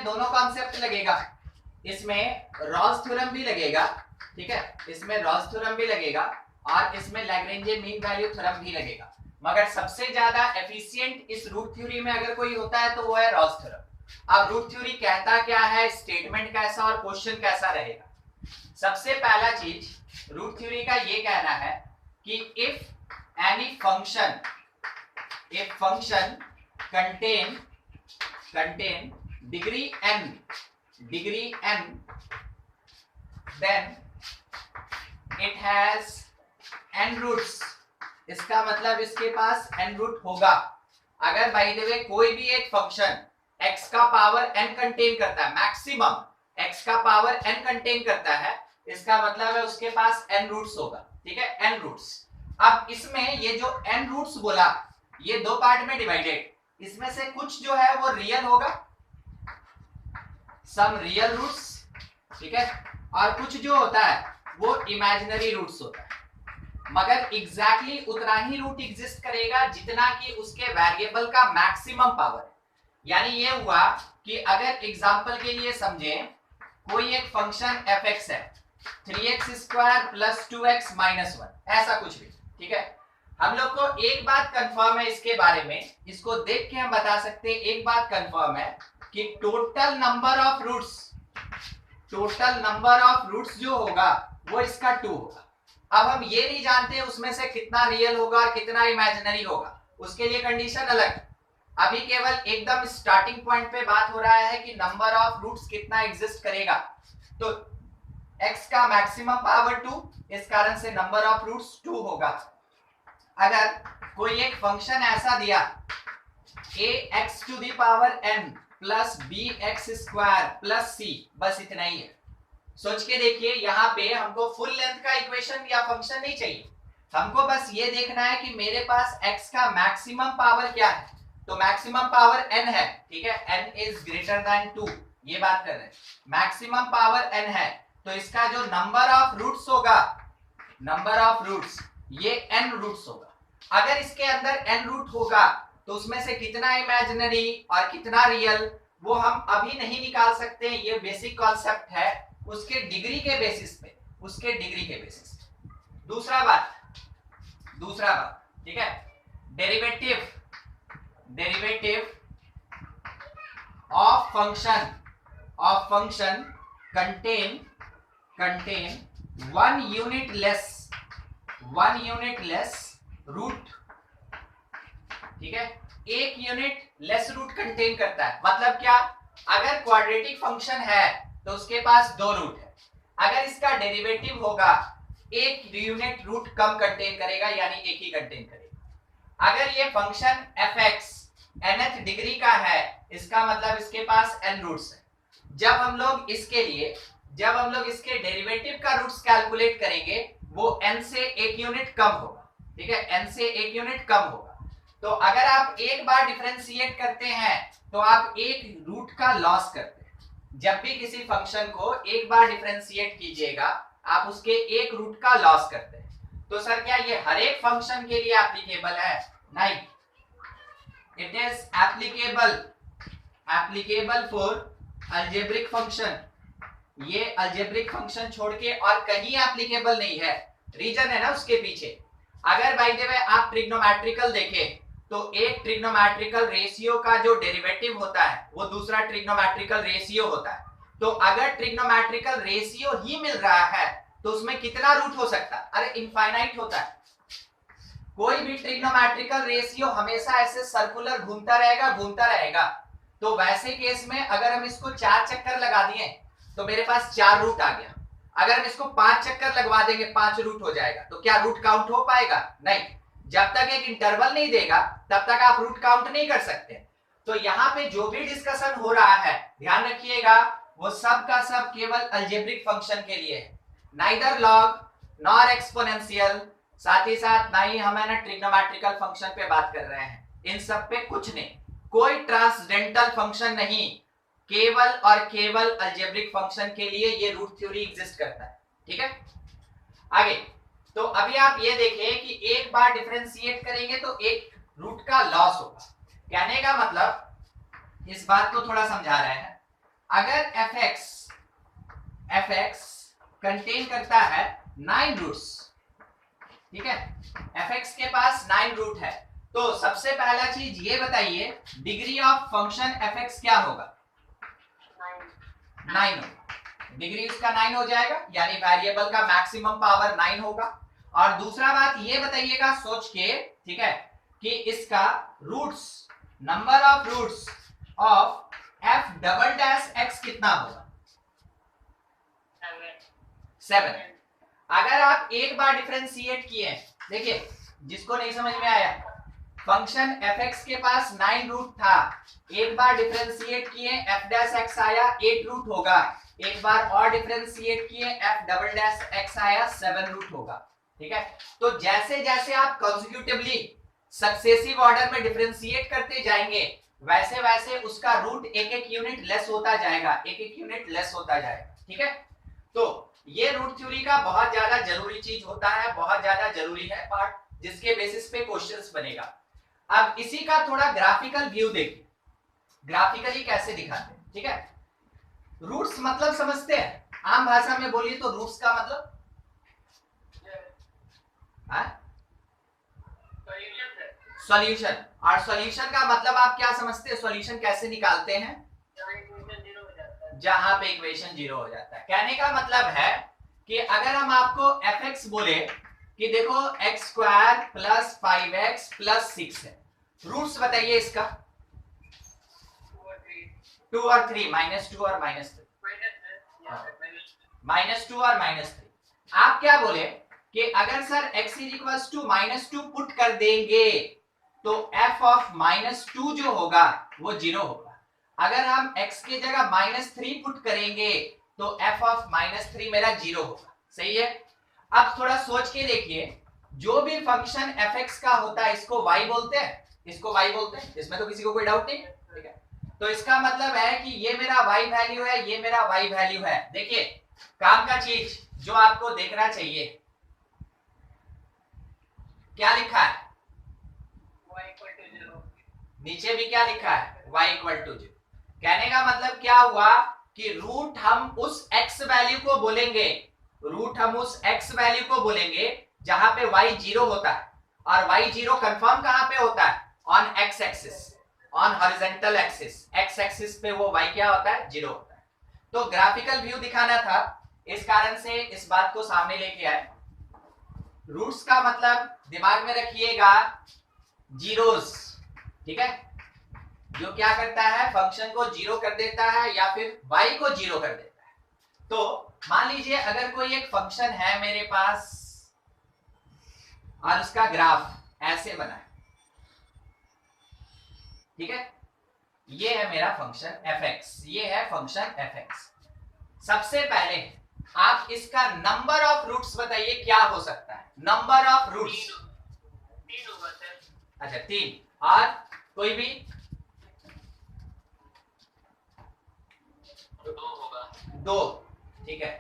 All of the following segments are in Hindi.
दोनों कॉन्सेप्ट लगेगा, इसमें रॉल्स थ्योरम भी लगेगा, ठीक है, इसमें रॉल्स थ्योरम भी लगेगा और इसमें लैग्रेंज मीन वैल्यू थ्योरम भी लगेगा, मगर सबसे ज्यादा एफिशिएंट इस रूट थ्योरी में अगर कोई होता है तो वो है रॉल्स थ्योरम। अब रूट थ्योरी कहता क्या है, स्टेटमेंट कैसा और क्वेश्चन कैसा रहेगा। सबसे पहला चीज रूट थ्योरी का ये कहना है कि if any function contain degree n then it has n roots। इसका मतलब इसके पास n रूट होगा। अगर बाय द वे कोई भी एक फंक्शन x का पावर n कंटेन करता है, मैक्सिमम x का पावर n कंटेन करता है, इसका मतलब है उसके पास n रूट्स होगा, ठीक है, n रूट्स। अब इसमें ये जो n रूट्स बोला, ये दो पार्ट में डिवाइडेड, इसमें से कुछ जो है वो रियल होगा, सम रियल रूट्स, ठीक है, और कुछ जो होता है वो इमेजिनरी रूट्स होता है, मगर एग्जैक्टली उतना ही रूट एग्जिस्ट करेगा जितना कि उसके वेरिएबल का मैक्सिमम पावर है। यानी ये हुआ कि अगर एग्जांपल के लिए समझें, कोई एक फंक्शन fx है 3x² + 2x - 1, ऐसा कुछ भी, ठीक है। हम लोग को एक बात कंफर्म है इसके बारे में, इसको देख के हम बता सकते हैं, एक बात कंफर्म है कि टोटल नंबर ऑफ रूट्स जो होगा वो इसका 2 होगा। अब हम ये नहीं जानते उसमें से कितना रियल होगा और कितना इमेजिनरी होगा, उसके लिए कंडीशन अलग। अभी केवल एकदम स्टार्टिंग पॉइंट पे बात हो रहा है कि नंबर ऑफ रूट्स कितना एग्जिस्ट करेगा, तो x का मैक्सिमम पावर 2, इस कारण से नंबर ऑफ रूट्स 2 होगा। अगर कोई एक फंक्शन ऐसा दिया ax⁴n + bx² + c, बस इतना ही है। सोच के देखिए, यहाँ पे हमको फुल लेंथ का इक्वेशन या फंक्शन नहीं चाहिए, हमको बस ये देखना है कि मेरे पास x का मैक्सिमम पावर क्या है, तो मैक्सिमम पावर n है, ठीक है, n इज ग्रेटर देन 2, ये बात कर रहे हैं, मैक्सिमम पावर n है, तो इसका जो नंबर ऑफ रूट्स होगा, नंबर ऑफ रूट्स, ये n रूट्स होगा। अगर इसके अंदर n रूट होगा तो उसमें से कितना इमेजिनरी और कितना रियल वो हम अभी नहीं निकाल सकते, ये बेसिक कॉन्सेप्ट है, उसके डिग्री के बेसिस पे, दूसरा बात, ठीक है, derivative of function contain 1 unit less root, ठीक है, 1 यूनिट लेस रूट कंटेन करता है। मतलब क्या, अगर क्वाड्रेटिक फंक्शन है तो उसके पास 2 रूट है, अगर इसका डेरिवेटिव होगा 1 यूनिट रूट कम कंटेन करेगा, यानी 1 ही कंटेन करेगा। अगर ये फंक्शन fx nth डिग्री का है, इसका मतलब इसके पास n रूट्स है। जब हम लोग इसके डेरिवेटिव का रूट्स कैलकुलेट करेंगे, वो n से 1 यूनिट कम होगा, ठीक है, n से 1 यूनिट कम होगा। तो अगर आप एक बार डिफरेंशिएट करते हैं तो आप एक रूट का लॉस करते हैं। जब भी किसी फंक्शन को एक बार डिफरेंशिएट कीजिएगा, आप उसके एक रूट का लॉस करते हैं। तो सर क्या ये हर एक फंक्शन के लिए एप्लीकेबल है? नहीं, it is applicable for algebraic function. ये अलजेब्रिक फंक्शन छोड़ के और कहीं एप्लीकेबल नहीं है, रीजन है ना उसके पीछे। अगर बाय द वे आप ट्रिग्नोमेट्रिकल देखें तो एक ट्रिग्नोमेट्रिकल रेशियो का जो डेरिवेटिव होता है वो दूसरा ट्रिग्नोमेट्रिकल रेशियो होता है। तो अगर ट्रिग्नोमेट्रिकल रेशियो ही मिल रहा है तो उसमें कितना रूट हो सकता है? अरे इनफाइनाइट होता है। कोई भी ट्रिग्नोमेट्रिकल रेशियो हमेशा ऐसे सर्कुलर घूमता रहेगा। तो वैसे केस में अगर हम इसको 4 चक्कर लगा दिए तो मेरे पास 4 रूट आ गया। अगर हम इसको 5 चक्कर लगवा देंगे 5 रूट हो जाएगा। तो क्या रूट काउंट हो पाएगा? नहीं, जब तक एक इंटरवल नहीं देगा तब तक आप रूट काउंट नहीं कर सकते। तो यहाँ पे जो भी डिस्कशन हो रहा है, ध्यान रखिएगा, वो सब का सब केवल अलजेब्रिक फंक्शन के लिए है, नाइदर लॉग नॉर एक्सपोनेंशियल, साथ ही साथ ना ही हम है ना ट्रिग्नोमेट्रिकल फंक्शन पे बात कर रहे हैं, इन सब पे कुछ नहीं, कोई ट्रांसडेंटल फंक्शन नहीं, केवल और केवल अलजेब्रिक फंक्शन के लिए ये रूट थ्योरी एग्जिस्ट करता है। ठीक है, आगे तो अभी आप ये देखिए कि एक बार डिफरेंशिएट करेंगे तो एक रूट का लॉस होगा। कहने का मतलब, इस बात को थोड़ा समझा रहे हैं, अगर fx कंटेन करता है 9 रूट्स, ठीक है, fx के पास 9 रूट है, तो सबसे पहला चीज ये बताइए डिग्री ऑफ फंक्शन fx क्या होगा? 9 होगा। डिग्री उसका 9 हो जाएगा, यानी वेरिएबल का मैक्सिमम पावर 9 होगा। और दूसरा बात ये बताइएगा सोच के, ठीक है, कि इसका roots, number of roots of f double dash x कितना होगा? 7। अगर आप एक बार डिफरेंशिएट किए, देखिए जिसको नहीं समझ में आया, फंक्शन fx के पास 9 रूट था, एक बार डिफरेंशिएट किए f डैश x आया 8 रूट होगा, एक बार और डिफरेंशिएट किए f डबल डैश x आया 7 रूट होगा, ठीक है। तो जैसे जैसे आप कंसेक्यूटिवली सक्सेसिव ऑर्डर में डिफरेंशिएट करते जाएंगे, वैसे वैसे उसका रूट एक एक यूनिट लेस होता जाएगा, एक एक यूनिट लेस होता जाएगा, ठीक है। तो ये रूट थ्योरी का बहुत ज्यादा जरूरी चीज होता है, बहुत ज्यादा जरूरी है पार्ट, जिसके बेसिस पे क्वेश्चंस बनेगा। अब इसी का थोड़ा ग्राफिकल व्यू देखिए, ग्राफिकली कैसे दिखाते हैं, ठीक है। रूट्स मतलब समझते हैं, आम भाषा में बोलिए तो रूट्स का मतलब सॉल्यूशन, और सॉल्यूशन का मतलब आप क्या समझते हैं, सॉल्यूशन कैसे निकालते हैं? जहां पे इक्वेशन जीरो हो जाता है। कहने का मतलब है कि अगर हम आपको fx बोले कि देखो x square plus 5x plus 6 है, रूट्स बताइए इसका 2 और 3, -2 और -3, -2 और -3। आप क्या बोले कि अगर सर x इज -2 पुट कर देंगे तो f ऑफ -2 जो होगा वो 0 होगा। अगर हम x की जगह -3 पुट करेंगे तो f ऑफ -3 मेरा 0 होगा, सही है। अब थोड़ा सोच के देखिए, जो भी फंक्शन fx का होता है इसको y बोलते हैं, इसको y बोलते हैं, इसमें तो किसी को कोई डाउट नहीं, ठीक है। तो इसका मतलब है कि ये मेरा y वैल्यू है, ये मेरा y वैल्यू है। देखिए काम का चीज जो आपको देखना चाहिए, क्या लिखा है नीचे भी, क्या लिखा है y इक्वल टू 0। कहने का मतलब क्या हुआ कि रूट हम उस x वैल्यू को बोलेंगे, रूट हम उस x वैल्यू को बोलेंगे जहां पे y 0 होता है, और y 0 कंफर्म कहां पे होता है? On x axis, on horizontal axis, x axis पे वो y क्या होता है? 0 होता है। तो ग्राफिकल व्यू दिखाना था, इस कारण से इस बात को सामने लेके आए। रूट्स का मतलब दिमाग में रखिएगा जीरोस, ठीक है, जो क्या करता है फंक्शन को 0 कर देता है या फिर y को 0 कर देता है। तो मान लीजिए अगर कोई एक फंक्शन है मेरे पास और उसका ग्राफ ऐसे बना है, ठीक है, ये है मेरा फंक्शन fx, ये है फंक्शन fx। सबसे पहले आप इसका नंबर ऑफ रूट्स बताइए क्या हो सकता है? नंबर ऑफ रूट्स 3 होगा सर। अच्छा 3, और कोई भी 2, ठीक है।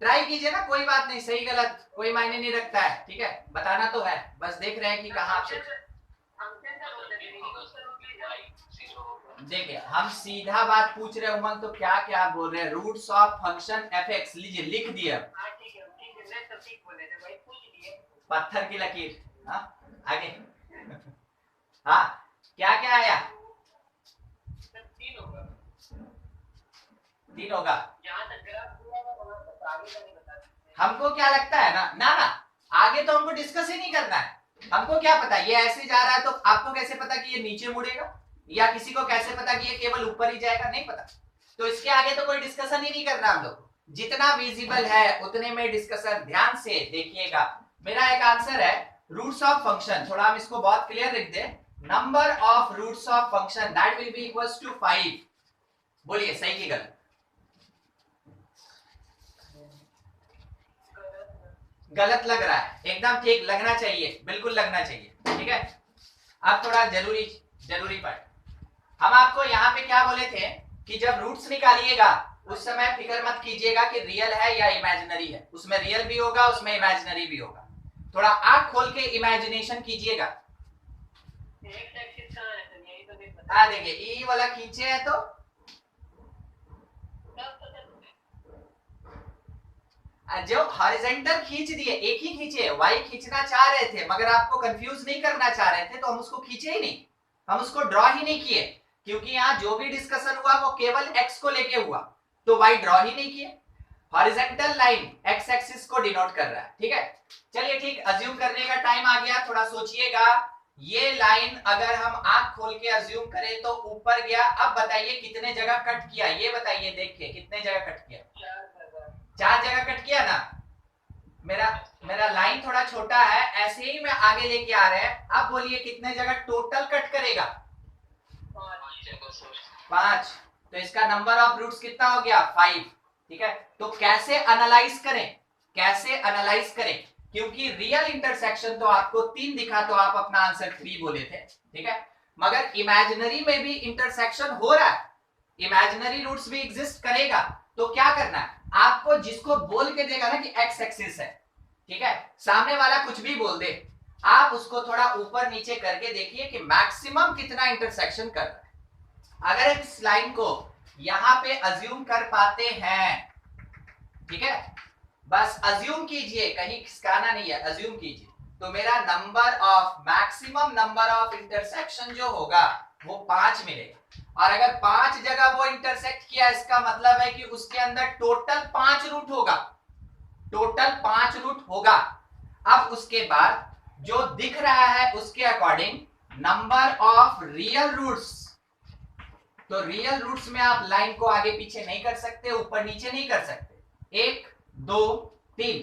ट्राई कीजिए ना, कोई बात नहीं, सही गलत कोई मायने नहीं रखता है, ठीक है, बताना तो है, बस देख रहे हैं कि कहां आप देखिए हम सीधा बात पूछ रहे उमंग, तो क्या क्या आप बोल रहे हैं? रूट्स ऑफ फंक्शन fx, लीजिए लिख दिया, पत्थर की लकीर, हाँ आगे हाँ क्या क्या आया? 3 होगा। हमको क्या लगता है ना ना ना, आगे तो हमको डिस्कस ही नहीं करना है, हमको क्या पता ये ऐसे जा रहा है, तो आपको कैसे पता कि ये नीचे मुड़ेगा, या किसी को कैसे पता कि ये केवल ऊपर ही जाएगा? नहीं पता। तो इसके आगे तो कोई डिस्कशन ही नहीं करना हम लोग, जितना विजिबल है उतने में डिस्कशन। ध्यान से देखिएगा, मेरा एक आंसर है रूट्स ऑफ फंक्शन, थोड़ा हम इसको बहुत क्लियर लिख दें, number of roots of function that will be equals to 5। बोलिए सही की गलत? गलत लग रहा है, एकदम ठीक लगना चाहिए, बिल्कुल लगना चाहिए, ठीक है। अब थोड़ा जरूरी पार्ट, हम आपको यहाँ पे क्या बोले थे कि जब रूट्स निकालिएगा उस समय फिक्र मत कीजिएगा कि रियल है या इमेजिनरी है, उसमें रियल भी होगा उसमें इमेजिनरी भी होगा, थोड़ा आंख खोल के इमेजिनेशन कीजिएगा। देखिए ई वाला खींचे है तो जो हॉरिजॉन्टल खींच दिए, एक ही खींचे, वाई खींचना चाह रहे थे मगर आपको कंफ्यूज नहीं करना चाह रहे थे तो हम उसको खींचे ही नहीं, हम उसको ड्रॉ ही नहीं किए, क्योंकि यहाँ जो भी डिस्कशन हुआ वो केवल एक्स को लेके हुआ, तो वाई ड्रॉ ही नहीं किए। हॉरिजॉन्टल लाइन एक्स एक्सिस को डिनोट कर रहा है, ठीक है। चलिए ठीक, अज्यूम करने का टाइम आ गया, थोड़ा सोचिएगा। ये लाइन अगर हम आंख खोल के अज्यूम करें तो ऊपर गया, अब बताइए कितने जगह कट किया, ये बताइए, देख के कितने जगह कट किया? 4 जगह कट किया ना। मेरा लाइन थोड़ा छोटा है, ऐसे ही मैं आगे लेके आ रहे हैं। अब बोलिए कितने जगह टोटल कट करेगा? 5। तो इसका नंबर ऑफ रूट्स कितना हो गया? 5, ठीक है। तो कैसे एनालाइज करें, कैसे एनालाइज करें? क्योंकि रियल इंटरसेक्शन तो आपको 3 दिखा तो आप अपना आंसर 3 बोले थे, ठीक है। मगर इमेजिनरी में भी इंटरसेक्शन हो रहा है, इमेजिनरी रूट्स भी एग्जिस्ट करेगा, तो क्या करना है आपको? जिसको बोल के देगा ना कि एक्स एक्सिस है, ठीक है, सामने वाला कुछ भी बोल दे, आप उसको थोड़ा ऊपर नीचे करके देखिए कि मैक्सिमम कितना इंटरसेक्शन कर रहा है। अगर इस लाइन को यहां पे अज्यूम कर पाते हैं, ठीक है, बस अज्यूम कीजिए, कहीं खिसकाना नहीं है, अज्यूम कीजिए, तो मेरा number of, maximum number of intersection जो होगा वो 5 मिलेगा। और अगर 5 जगह वो इंटरसेक्ट किया, इसका मतलब है कि उसके अंदर टोटल 5 रूट होगा, टोटल 5 रूट होगा। अब उसके बाद जो दिख रहा है उसके according number of real roots, तो रियल रूट्स में आप लाइन को आगे पीछे नहीं कर सकते, ऊपर नीचे नहीं कर सकते, 1 2 3,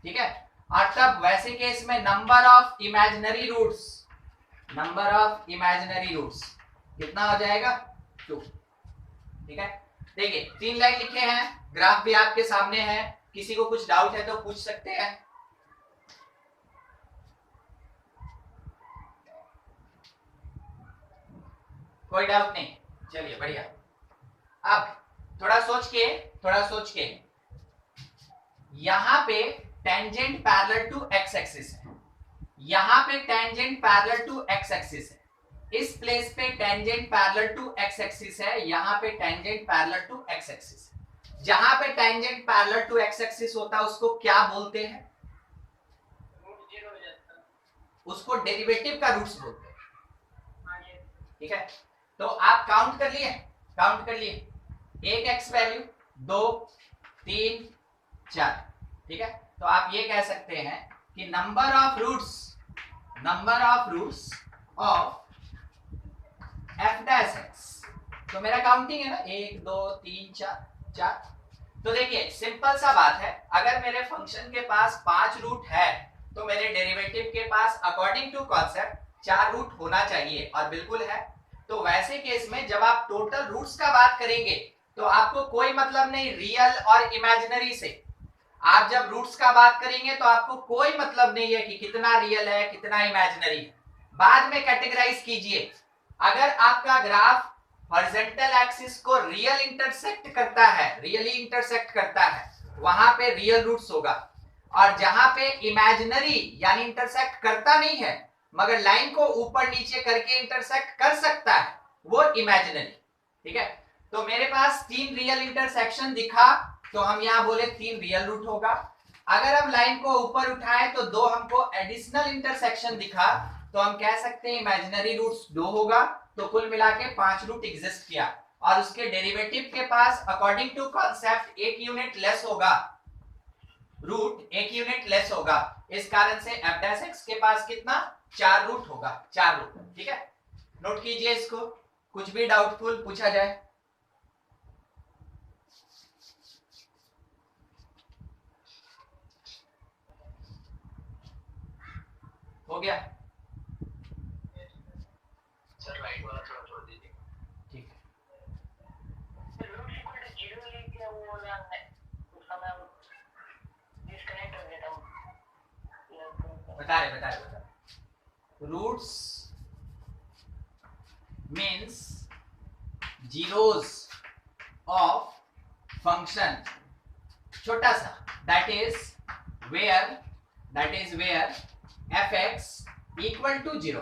ठीक है। और तब वैसे केस में number of imaginary roots, number of imaginary roots कितना हो जाएगा? 2, ठीक है। देखिए 3 लाइन लिखे हैं, ग्राफ भी आपके सामने है, किसी को कुछ डाउट है तो पूछ सकते हैं। कोई डाउट नहीं, चलिए बढ़िया। अब थोड़ा सोच के यहां पे tangent parallel to x axis है, यहां पे tangent parallel to x axis है, इस प्लेस पे tangent parallel to x axis है, यहां पे tangent parallel to x axis है। जहां पे tangent parallel to x axis होता है उसको क्या बोलते हैं? उसको डेरिवेटिव का रूट्स बोलते हैं, ठीक है। तो आप काउंट कर लिए, 1 एक्स वैल्यू, 2 3 4, ठीक है। तो आप ये कह सकते हैं कि number of roots of f dash x, तो मेरा काउंटिंग है ना 1 2 3 4। तो देखिए सिंपल सा बात है, अगर मेरे फंक्शन के पास 5 रूट है तो मेरे डेरिवेटिव के पास अकॉर्डिंग टू कॉन्सेप्ट 4 रूट होना चाहिए, और बिल्कुल है। तो वैसे केस में जब आप टोटल रूट्स का बात करेंगे तो आपको कोई मतलब नहीं रियल और इमेजिनरी से। आप जब रूट्स का बात करेंगे तो आपको कोई मतलब नहीं है कि कितना रियल है कितना इमेजिनरी है, बाद में कैटेगराइज कीजिए। अगर आपका ग्राफ हॉरिजॉन्टल एक्सिस को रियली इंटरसेक्ट करता है, वहां पे रियल रूट्स होगा, और जहां पे इमेजिनरी यानी इंटरसेक्ट करता नहीं है मगर लाइन को ऊपर नीचे करके इंटरसेक्ट कर सकता है, वो इमेजिनरी, ठीक है। तो मेरे पास 3 रियल इंटरसेक्शन दिखा तो हम यहाँ बोले 3 रियल रूट होगा। अगर हम लाइन को ऊपर उठाए तो 2 हमको एडिशनल इंटरसेक्शन दिखा तो हम कह सकते हैं इमेजिनरी रूट्स 2 होगा, तो कुल मिला के 5 रूट एग्जिस्ट किया, और उसके डेरिवेटिव के पास according to concept 1 unit less होगा, रूट 1 यूनिट लेस होगा। इस कारण से एफ डैश एक्स के पास कितना? 4 रूट होगा, 4 रूट, ठीक है। नोट कीजिए इसको, कुछ भी डाउटफुल पूछा जाए। हो गया? सर राइट वाला थोड़ा छोड़ दीजिए, ठीक है। बता रहे roots means zeros of function छोटा सा, that is where f x equal to 0,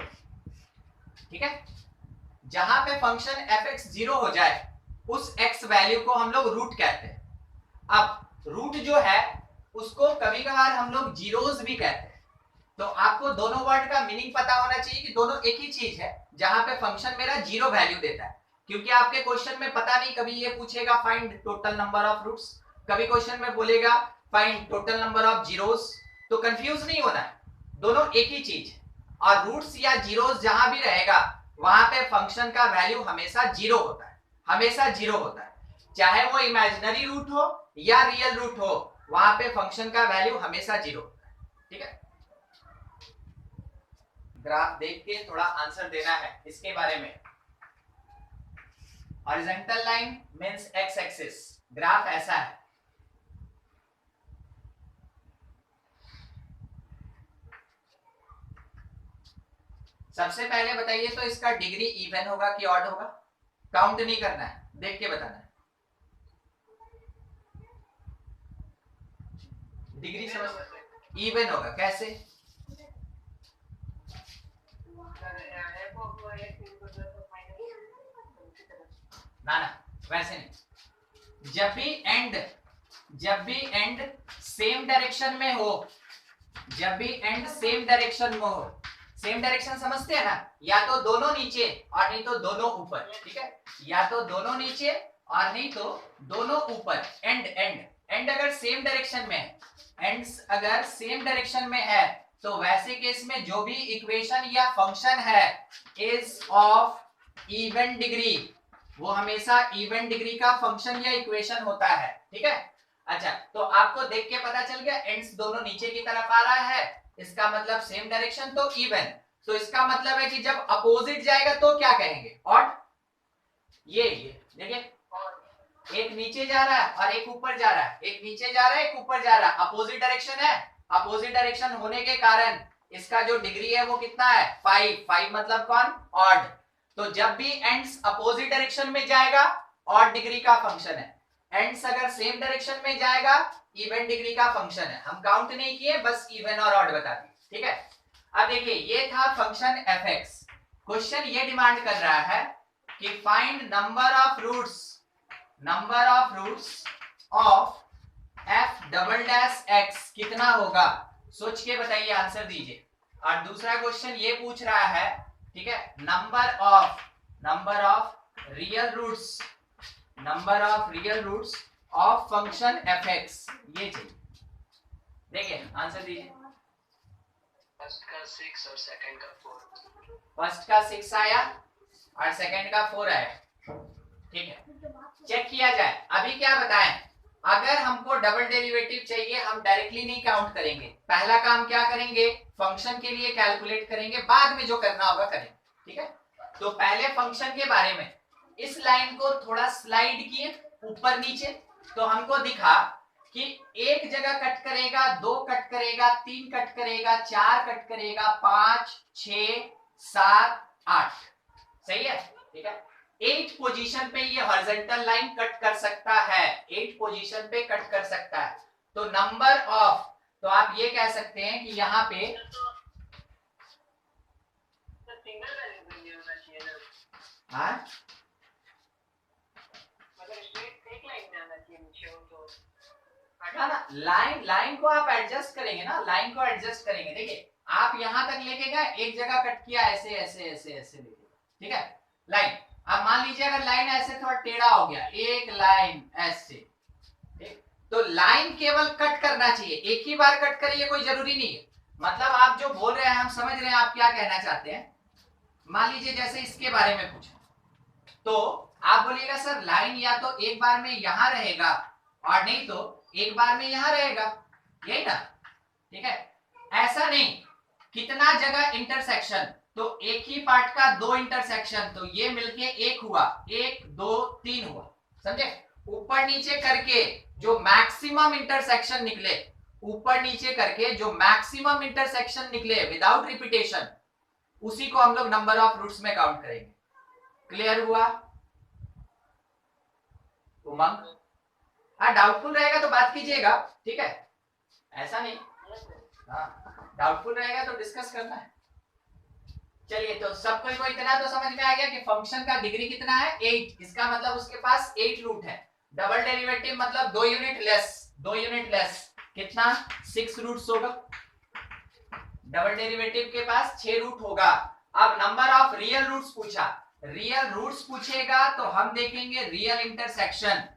ठीक है। जहां पे फंक्शन एफ एक्स 0 हो जाए उस एक्स वैल्यू को हम लोग रूट कहते हैं। अब रूट जो है उसको कभी कभार हम लोग जीरोस भी कहते हैं। तो आपको दोनों वर्ड का मीनिंग पता होना चाहिए कि दोनों एक ही चीज है, जहां पे फंक्शन मेरा जीरो वैल्यू देता है। क्योंकि आपके क्वेश्चन में पता नहीं, कभी ये पूछेगा find total number of roots, कभी क्वेश्चन में बोलेगा find total number of zeros, तो कंफ्यूज नहीं होना है, दोनों एक ही चीज है। और रूट्स या जीरोस जहां भी रहेगा वहां पे फंक्शन का वैल्यू हमेशा जीरो होता है, हमेशा जीरो होता है, चाहे वो इमेजिनरी रूट हो या रियल रूट हो, वहां पे फंक्शन का वैल्यू हमेशा जीरो होता है। ठीक है, ग्राफ देख के थोड़ा आंसर देना है इसके बारे में। Horizontal line means x axis, graph ऐसा है। सबसे पहले बताइए तो इसका डिग्री इवन होगा कि ऑड होगा? काउंट नहीं करना है, देख के बताना है। डिग्री समझ, इवन होगा कैसे? ना ना, वैसे नहीं। जब भी एंड सेम डायरेक्शन में हो, जब भी एंड सेम डायरेक्शन में हो, सेम डायरेक्शन समझते हैं ना, या तो दोनों नीचे और नहीं तो दोनों ऊपर। ठीक है, या तो दोनों नीचे और नहीं तो दोनों ऊपर। एंड अगर सेम डायरेक्शन में है, एंड्स अगर सेम डायरेक्शन में है, तो वैसे केस में जो भी इक्वेशन या फंक्शन है इज ऑफ इवन डिग्री, वो हमेशा इवन डिग्री का फंक्शन या इक्वेशन होता है। ठीक है, अच्छा तो आपको देख के पता चल गया एंड्स दोनों नीचे की तरफ आ रहा है, इसका मतलब सेम डायरेक्शन तो इवन। तो इसका मतलब है कि जब अपोजिट जाएगा तो क्या कहेंगे? ऑड। ये देखिए, एक नीचे जा रहा है और एक ऊपर जा रहा है, एक नीचे जा रहा है एक ऊपर जा रहा है, अपोजिट डायरेक्शन है। अपोजिट डायरेक्शन होने के कारण इसका जो डिग्री है वो कितना है? 5 मतलब कौन? ऑड। तो जब भी एंड्स अपोजिट डायरेक्शन में जाएगा ऑड डिग्री का फंक्शन है, एंड्स अगर सेम डायरेक्शन में जाएगा इवन डिग्री का फंक्शन है। हम काउंट नहीं किए, बस इवन और ऑड बता दिए। ठीक है, अब देखिए ये था फंक्शन fx। क्वेश्चन ये डिमांड कर रहा है कि find number of roots of f double dash x कितना होगा? सोच के बताइए, आंसर दीजिए। और दूसरा क्वेश्चन ये पूछ रहा है, ठीक है, number of real roots of function fx, ये चाहिए। देखिए आंसर दीजिए। फर्स्ट का 6 और सेकंड का 4। फर्स्ट का 6 आया और सेकंड का 4 आया। ठीक है, चेक किया जाए। अभी क्या बताएं, अगर हमको डबल डेरिवेटिव चाहिए, हम डायरेक्टली नहीं काउंट करेंगे। पहला काम क्या करेंगे? फंक्शन के लिए कैलकुलेट करेंगे, बाद में जो करना होगा करेंगे। ठीक है, तो पहले फंक्शन के बारे में, इस लाइन को थोड़ा स्लाइड किए ऊपर नीचे, तो हमको दिखा कि एक जगह कट करेगा, 2 कट करेगा, 3 कट करेगा, 4 कट करेगा, 5 6 7 8। सही है? ठीक है, 8 पोजीशन पे ये हॉरिजॉन्टल लाइन कट कर सकता है, 8 पोजीशन पे कट कर सकता है। तो नंबर ऑफ, तो आप ये कह सकते हैं कि यहाँ पे सिंगल वैल्यू होना चाहिए ना, हाँ अगर स्ट्रेट एक लाइन में आना चाहिए नीचे हो तो ना, लाइन को आप एडजस्ट करेंगे ना, लाइन को एडजस्ट करेंगे। देखिए आप यहां तक लेके गए, एक जगह कट किया, ऐसे ऐसे ऐसे ऐसे लेके, ठीक है, लाइन। अब मान लीजिए अगर लाइन ऐसे थोड़ा टेढ़ा हो गया, एक लाइन ऐसे, ठीक, तो लाइन केवल कट करना चाहिए, एक ही बार कट करिए, कोई जरूरी नहीं है। मतलब आप जो बोल रहे हैं हम समझ रहे हैं आप क्या कहना चाहते हैं। मान लीजिए जैसे इसके बारे में पूछे, तो आप बोलिएगा सर लाइन या तो एक बार में यहां रहेगा और नहीं तो एक बार में यहां रहेगा, यही ना? ठीक है, ऐसा नहीं, कितना जगह इंटरसेक्शन, तो एक ही पार्ट का 2 इंटरसेक्शन, तो ये मिलके एक हुआ, 1 2 3 हुआ, समझे? ऊपर नीचे करके जो मैक्सिमम इंटरसेक्शन निकले, ऊपर नीचे करके जो मैक्सिमम इंटरसेक्शन निकले विदाउट रिपीटेशन, उसी को हम लोग नंबर ऑफ रूट्स में काउंट करेंगे। क्लियर हुआ? उमंग, हाँ डाउटफुल रहेगा तो बात कीजिएगा, ठीक है, ऐसा नहीं, हाँ डाउटफुल रहेगा तो डिस्कस करना है। चलिए, तो सबको को इतना तो समझ में आ गया कि फंक्शन का डिग्री कितना है? 8। इसका मतलब उसके पास 8 रूट है। डबल डेरिवेटिव मतलब 2 यूनिट लेस, 2 यूनिट लेस कितना 6 रूट्स होगा, डबल डेरिवेटिव के पास 6 रूट होगा। अब नंबर ऑफ रियल रूट्स पूछा, रियल रूट्स पूछेगा तो हम देखेंगे रियल इंटरसेक्शन,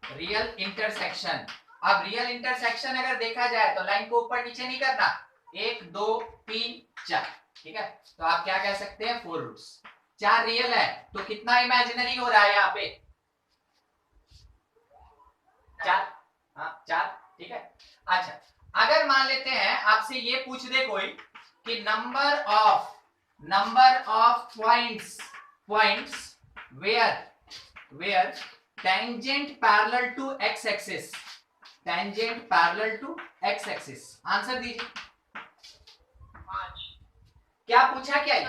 रियल इंटरसेक्शन। अब रियल इंटरसेक्शन अगर देखा जाए तो लाइन को ऊपर नीचे नहीं करना, 1 2 3 4, ठीक है। तो आप क्या कह सकते हैं 4 रूट्स, 4 रियल है तो कितना इमेजिनरी हो रहा है यहाँ पे 4, हाँ 4, ठीक है। अच्छा अगर मान लेते हैं आपसे ये पूछ दे कोई कि number of points where tangent parallel to x axis, tangent parallel to x axis, answer दीजिए। क्या पूछा, क्या ये,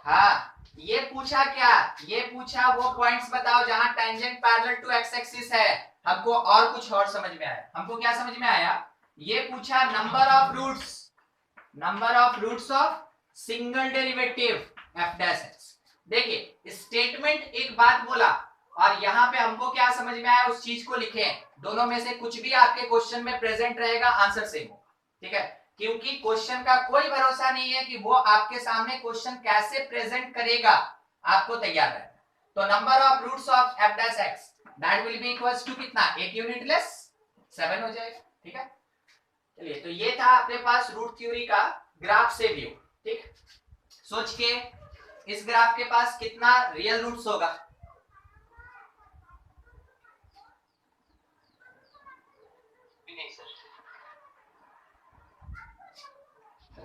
हाँ ये पूछा क्या, ये पूछा वो पॉइंट्स बताओ जहां tangent parallel to x axis है। हमको और कुछ और समझ में आया, हमको क्या समझ में आया, ये पूछा number of roots of single derivative f dash x। देखिए स्टेटमेंट एक बात बोला और यहाँ पे हमको क्या समझ में आया उस चीज को लिखे, दोनों में से कुछ भी आपके क्वेश्चन में प्रेजेंट रहेगा आंसर सेम होगा, ठीक है। क्योंकि क्वेश्चन का कोई भरोसा नहीं है कि वो आपके सामने क्वेश्चन कैसे प्रेजेंट करेगा, आपको तैयार रहना। तो number of roots of f dash x that will be equals to कितना, एक यूनिट लेस 7 हो जाएगा, ठीक है। चलिए तो ये था अपने पास रूट थ्योरी का ग्राफ से व्यू, ठीक। सोच के इस ग्राफ के पास कितना रियल रूट्स होगा, नहीं सर,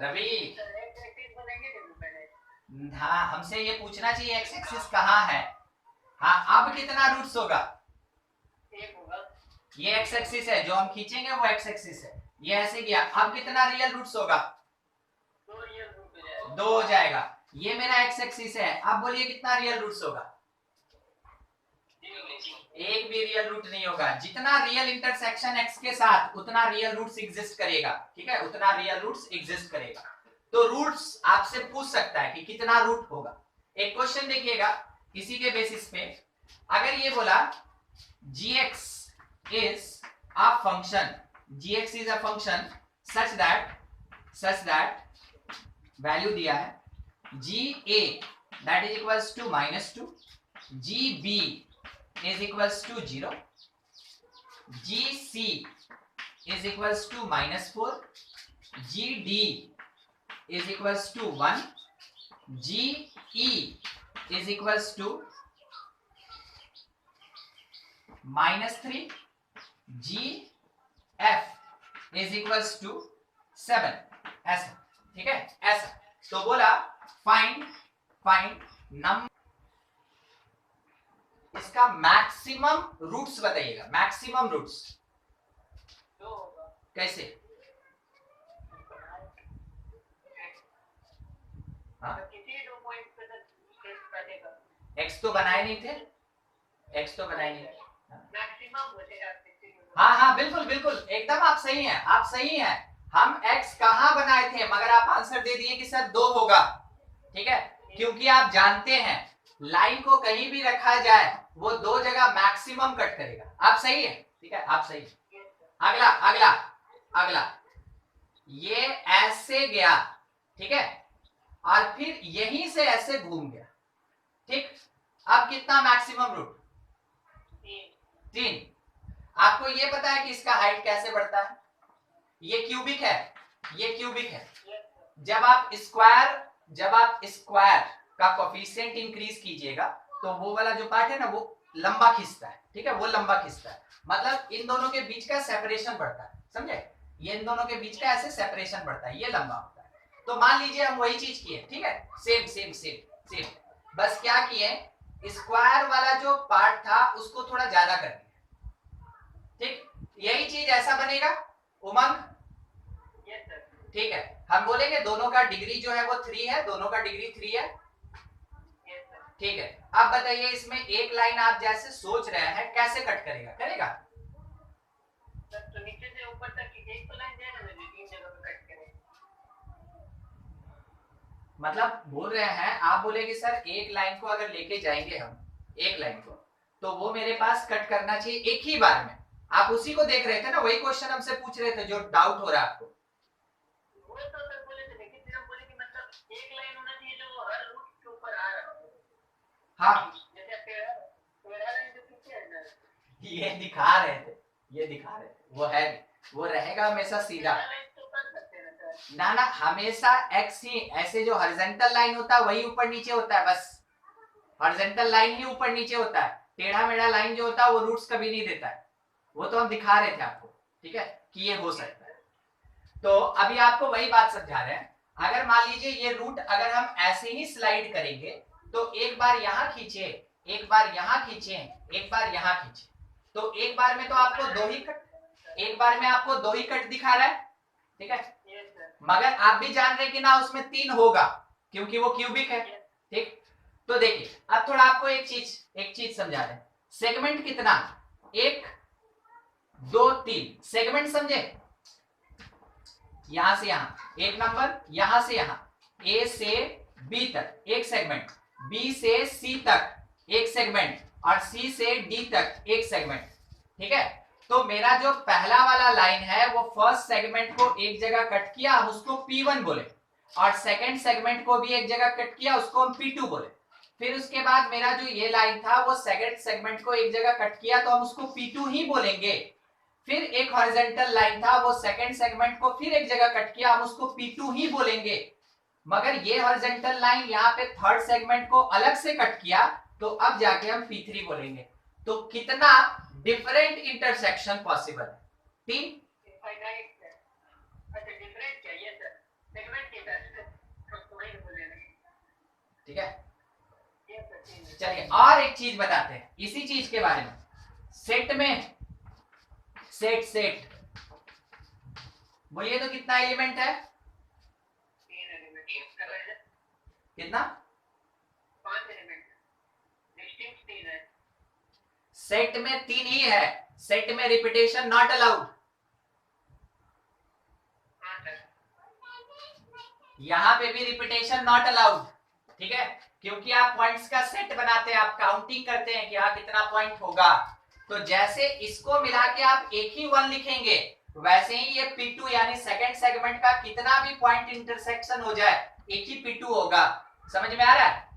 रवि हाँ हमसे ये पूछना चाहिए एक्स एक्सिस कहाँ है। हाँ अब कितना रूट्स होगा, एक होगा, ये एक्स एक्सिस है जो हम खींचेंगे वो एक्स एक्सिस है, ये ऐसे गया। अब कितना रियल रूट्स होगा, 2 रियल रूट हो जाएगा, 2 हो जाएगा। ये मेरा एक्स एक्सिस है, अब बोलिए कितना रियल रूट्स होगा, एक भी रियल रूट नहीं होगा। जितना रियल इंटरसेक्शन x के साथ उतना रियल रूट्स एग्जिस्ट करेगा, ठीक है, उतना रियल रूट्स एग्जिस्ट करेगा। तो रूट्स आपसे पूछ सकता है कि कितना रूट होगा। एक क्वेश्चन देखिएगा इसी के बेसिस पे, अगर ये बोला gx is a function, gx is a function such that value दिया है ga that is equals to -2, gb is equals to 0, gc is equals to -4, gd is equals to 1, ge is equals to -3, gf is equals to 7, ऐसा, ठीक है ऐसा। तो बोला फाइंड नंबर, इसका मैक्सिमम रूट्स बताइएगा, मैक्सिमम रूट्स 2 होगा, कैसे, हाँ किसी 2 पॉइंट पे टेस्ट करेगा, x तो बनाए नहीं थे, x तो बनाए नहीं थे, मैक्सिमम हो जाएगा। हाँ हाँ बिल्कुल बिल्कुल एकदम आप सही हैं, आप सही हैं। हम x कहाँ बनाए थे मगर आप आंसर दे दिए कि सर 2 होगा, ठीक है। क्योंकि आप जानते हैं लाइन को कहीं भी रखा जाए वो 2 जगह मैक्सिमम कट करेगा, आप सही है, ठीक है आप सही है। अगला अगला अगला, ये ऐसे गया, ठीक है, और फिर यहीं से ऐसे घूम गया, ठीक। अब कितना मैक्सिमम रूट, 3। आपको ये पता है कि इसका हाइट कैसे बढ़ता है, ये क्यूबिक है, ये क्यूबिक है। जब आप स्क्वायर का कोफिशिएंट इंक्रीज कीजिएगा तो वो वाला जो पार्ट है ना वो लंबा खींचता है, ठीक है, वो लंबा खींचता है, मतलब इन दोनों के बीच का सेपरेशन बढ़ता है, समझे, ये इन दोनों के बीच का ऐसे सेपरेशन बढ़ता है, ये लंबा होता है। तो मान लीजिए हम वही चीज किए, ठीक है, सेम सेम सेम सेम, बस क्या किए, स्क्वायर वाला जो पार्ट था उसको थोड़ा ज्यादा कर दिया, ठीक। यही चीज ऐसा बनेगा उमंग, ठीक है। हम बोलेंगे दोनों का डिग्री जो है वो 3 है, दोनों का डिग्री 3 है, ठीक है। अब बताइए इसमें एक लाइन आप जैसे सोच रहे हैं कैसे कट करेगा, करेगा तो नीचे से ऊपर तक की एक तो लाइन देना है, 3 जगह पे कट करें, मतलब बोल रहे हैं आप बोलेंगे सर एक लाइन को अगर लेके जाएंगे हम, एक लाइन को तो वो मेरे पास कट करना चाहिए एक ही बार में। आप उसी को देख रहे थे ना, वही क्वेश्चन हमसे पूछ रहे थे जो डाउट हो रहा है आपको। वो तो सर बोले थे, लेकिन फिर हम बोले कि मतलब एक लाइन होना चाहिए जो हर रूट के ऊपर आ रहा हो। हाँ, जैसे टेढ़ा लाइन जो पीछे है ना, ये दिखा रहे थे, ये दिखा रहे थे, वो है नहीं, वो रहेगा हमेशा सीधा। टेढ़ा लाइन तो कर सकते हैं ना सर। ना ना, हमेशा एक्स ही, ऐसे जो हॉरिजॉन्टल लाइन होता है वही ऊपर नीचे होता है, बस हॉरिजॉन्टल लाइन ही ऊपर नीचे होता है। टेढ़ा मेढ़ा लाइन जो होता है वो रूट्स कभी नहीं देता है। वो तो हम दिखा रहे थे आपको, ठीक है, कि ये हो सकता है। तो अभी आपको वही बात समझा रहे हैं। अगर मान लीजिए ये रूट अगर हम ऐसे ही स्लाइड करेंगे तो एक बार यहां खींचे, एक बार यहां खींचे, एक बार यहां खींचे, तो एक बार में तो आपको दो ही कट, एक बार में आपको दो ही कट दिखा रहा है, ठीक है। Yes sir. मगर आप भी जान रहे हैं कि ना उसमें 3 होगा क्योंकि वो क्यूबिक है, ठीक। तो देखिए अब थोड़ा आपको एक चीज समझा दें। सेगमेंट कितना, 1 2 3 सेगमेंट समझे। यहां से यहां एक नंबर, यहां से यहां ए से बी तक एक सेगमेंट, बी से सी तक एक सेगमेंट और सी से डी तक एक सेगमेंट, ठीक है। तो मेरा जो पहला वाला लाइन है वो फर्स्ट सेगमेंट को एक जगह कट किया, हम उसको P1 बोले, और सेकंड सेगमेंट को भी एक जगह कट किया, उसको हम P2 बोले। फिर उसके बाद मेरा जो ये लाइन था वो सेकंड सेगमेंट को एक जगह कट किया तो हम उसको P2 ही बोलेंगे। फिर एक हॉरिजॉन्टल लाइन था, वो सेकंड सेगमेंट को फिर एक जगह कट किया, हम उसको P2 ही बोलेंगे। मगर ये हॉरिजॉन्टल लाइन यहाँ पे थर्ड सेगमेंट को अलग से कट किया तो अब जाके हम P3 बोलेंगे। तो कितना डिफरेंट इंटरसेक्शन पॉसिबल है, 3। अच्छा डिफरेंट चाहिए सर, सेगमेंट के साथ हम वही बोले नहीं। ठीक है, यस सर, ठीक है। चलिए और एक चीज बताते हैं इसी चीज के बारे में। सेट में सेट बोलिए तो कितना एलिमेंट है, 3 एलिमेंट कितना, 5 एलिमेंट डिस्टिंक्ट 3 है। सेट में 3 ही है, सेट में रिपीटेशन नॉट अलाउड। हाँ सर। यहां पे भी रिपीटेशन नॉट अलाउड, ठीक है, क्योंकि आप पॉइंट्स का सेट बनाते हैं, आप काउंटिंग करते हैं कि हाँ कितना पॉइंट होगा। तो जैसे इसको मिला के आप एक ही 1 लिखेंगे, वैसे ही ये P2 यानी सेकंड सेगमेंट का कितना भी पॉइंट इंटरसेक्शन हो जाए एक ही P2 होगा। समझ में आ रहा है,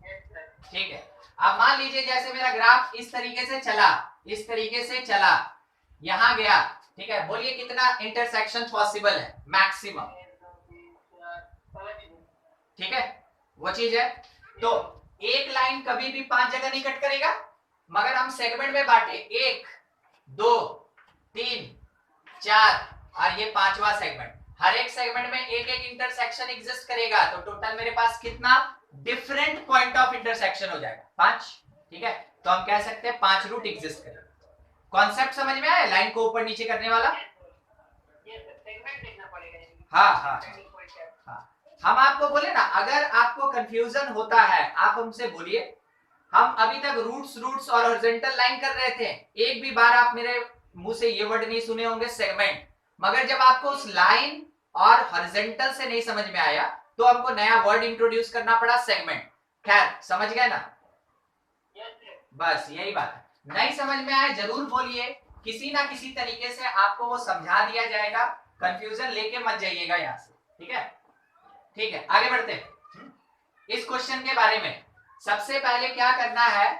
यस सर। ठीक है। अब मान लीजिए जैसे मेरा ग्राफ इस तरीके से चला, इस तरीके से चला, यहां गया, ठीक है, बोलिए कितना इंटरसेक्शन पॉसिबल है, मैक्सिमम, 1 2 3 4 5 ठीक है, वो चीज है। तो एक लाइन कभी भी 5 जगह नहीं कट करेगा, मगर हम सेगमेंट में बांटे 1 2 3 4 और ये 5वां सेगमेंट, हर एक सेगमेंट में एक एक इंटरसेक्शन एग्जिस्ट करेगा। तो टोटल मेरे पास कितना डिफरेंट पॉइंट ऑफ इंटरसेक्शन हो जाएगा, 5, ठीक है। तो हम कह सकते हैं 5 रूट एग्जिस्ट करेगा। कॉन्सेप्ट समझ में आया, लाइन को ऊपर नीचे करने वाला। यस सर, सेगमेंट देखना पड़ेगा। हाँ, हम आपको बोले ना, अगर आपको कंफ्यूजन होता है आप हमसे बोलिए। हम अभी तक रूट्स और हॉरिजॉन्टल लाइन कर रहे थे, एक भी बार आप मेरे मुंह से ये वर्ड नहीं सुने होंगे सेगमेंट। मगर जब आपको उस लाइन और हॉरिजॉन्टल से नहीं समझ में आया तो हमको नया वर्ड इंट्रोड्यूस करना पड़ा, सेगमेंट। खैर समझ गए ना, बस यही बात है। नहीं समझ में आए जरूर बोलिए, किसी ना किसी तरीके से आपको वो समझा दिया जाएगा। कंफ्यूजन लेके मत जाइएगा यहाँ से, ठीक है। ठीक है, आगे बढ़ते हैं। इस क्वेश्चन के बारे में सबसे पहले क्या करना है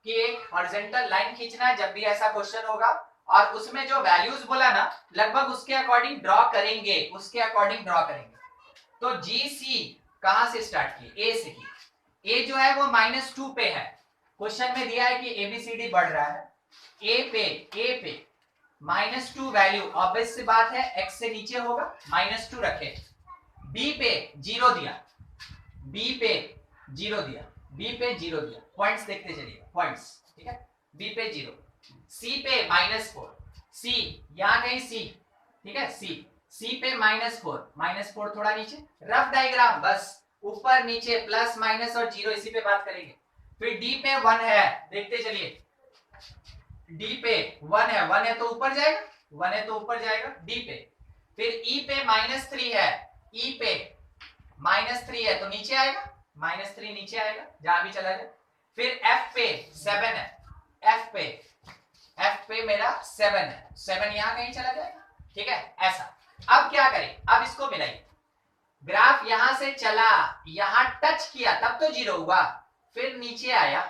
कि एक हॉरिजॉन्टल लाइन खींचना है जब भी ऐसा क्वेश्चन होगा, और उसमें जो वैल्यूज बोला ना लगभग उसके अकॉर्डिंग ड्रॉ करेंगे, उसके अकॉर्डिंग ड्रॉ करेंगे। तो जी सी कहां से स्टार्ट की, ए से की। ए जो है वो -2 पे है, क्वेश्चन में दिया है कि एबीसीडी बढ़ रहा है। ए पे -2 वैल्यू, ऑब्वियस सी बात है एक्स से नीचे होगा, -2 रखे। बी पे 0 दिया, बी पे 0 दिया, बी पे 0 दिया, पॉइंट्स देखते चलिए, पॉइंट्स, ठीक है। बी पे 0, सी पे -4, सी यहां कहीं सी, ठीक है, सी पे -4 थोड़ा नीचे, रफ डायग्राम बस ऊपर नीचे प्लस माइनस और 0 इसी पे बात करेंगे। फिर डी पे 1 है, देखते चलिए, डी पे 1 है, 1 है तो ऊपर जाएगा, 1 है तो ऊपर जाएगा डी पे। फिर ई पे -3 है, ई पे -3 है तो नीचे आएगा, -3 नीचे आएगा जहां भी चला जाए। फिर एफ पे 7 है, एफ पे मेरा 7 है, 7 यहां कहीं चला जाएगा, ठीक है ऐसा। अब क्या करें, अब इसको मिलाइए, ग्राफ यहां से चला, यहां टच किया तब तो 0 हुआ, फिर नीचे आया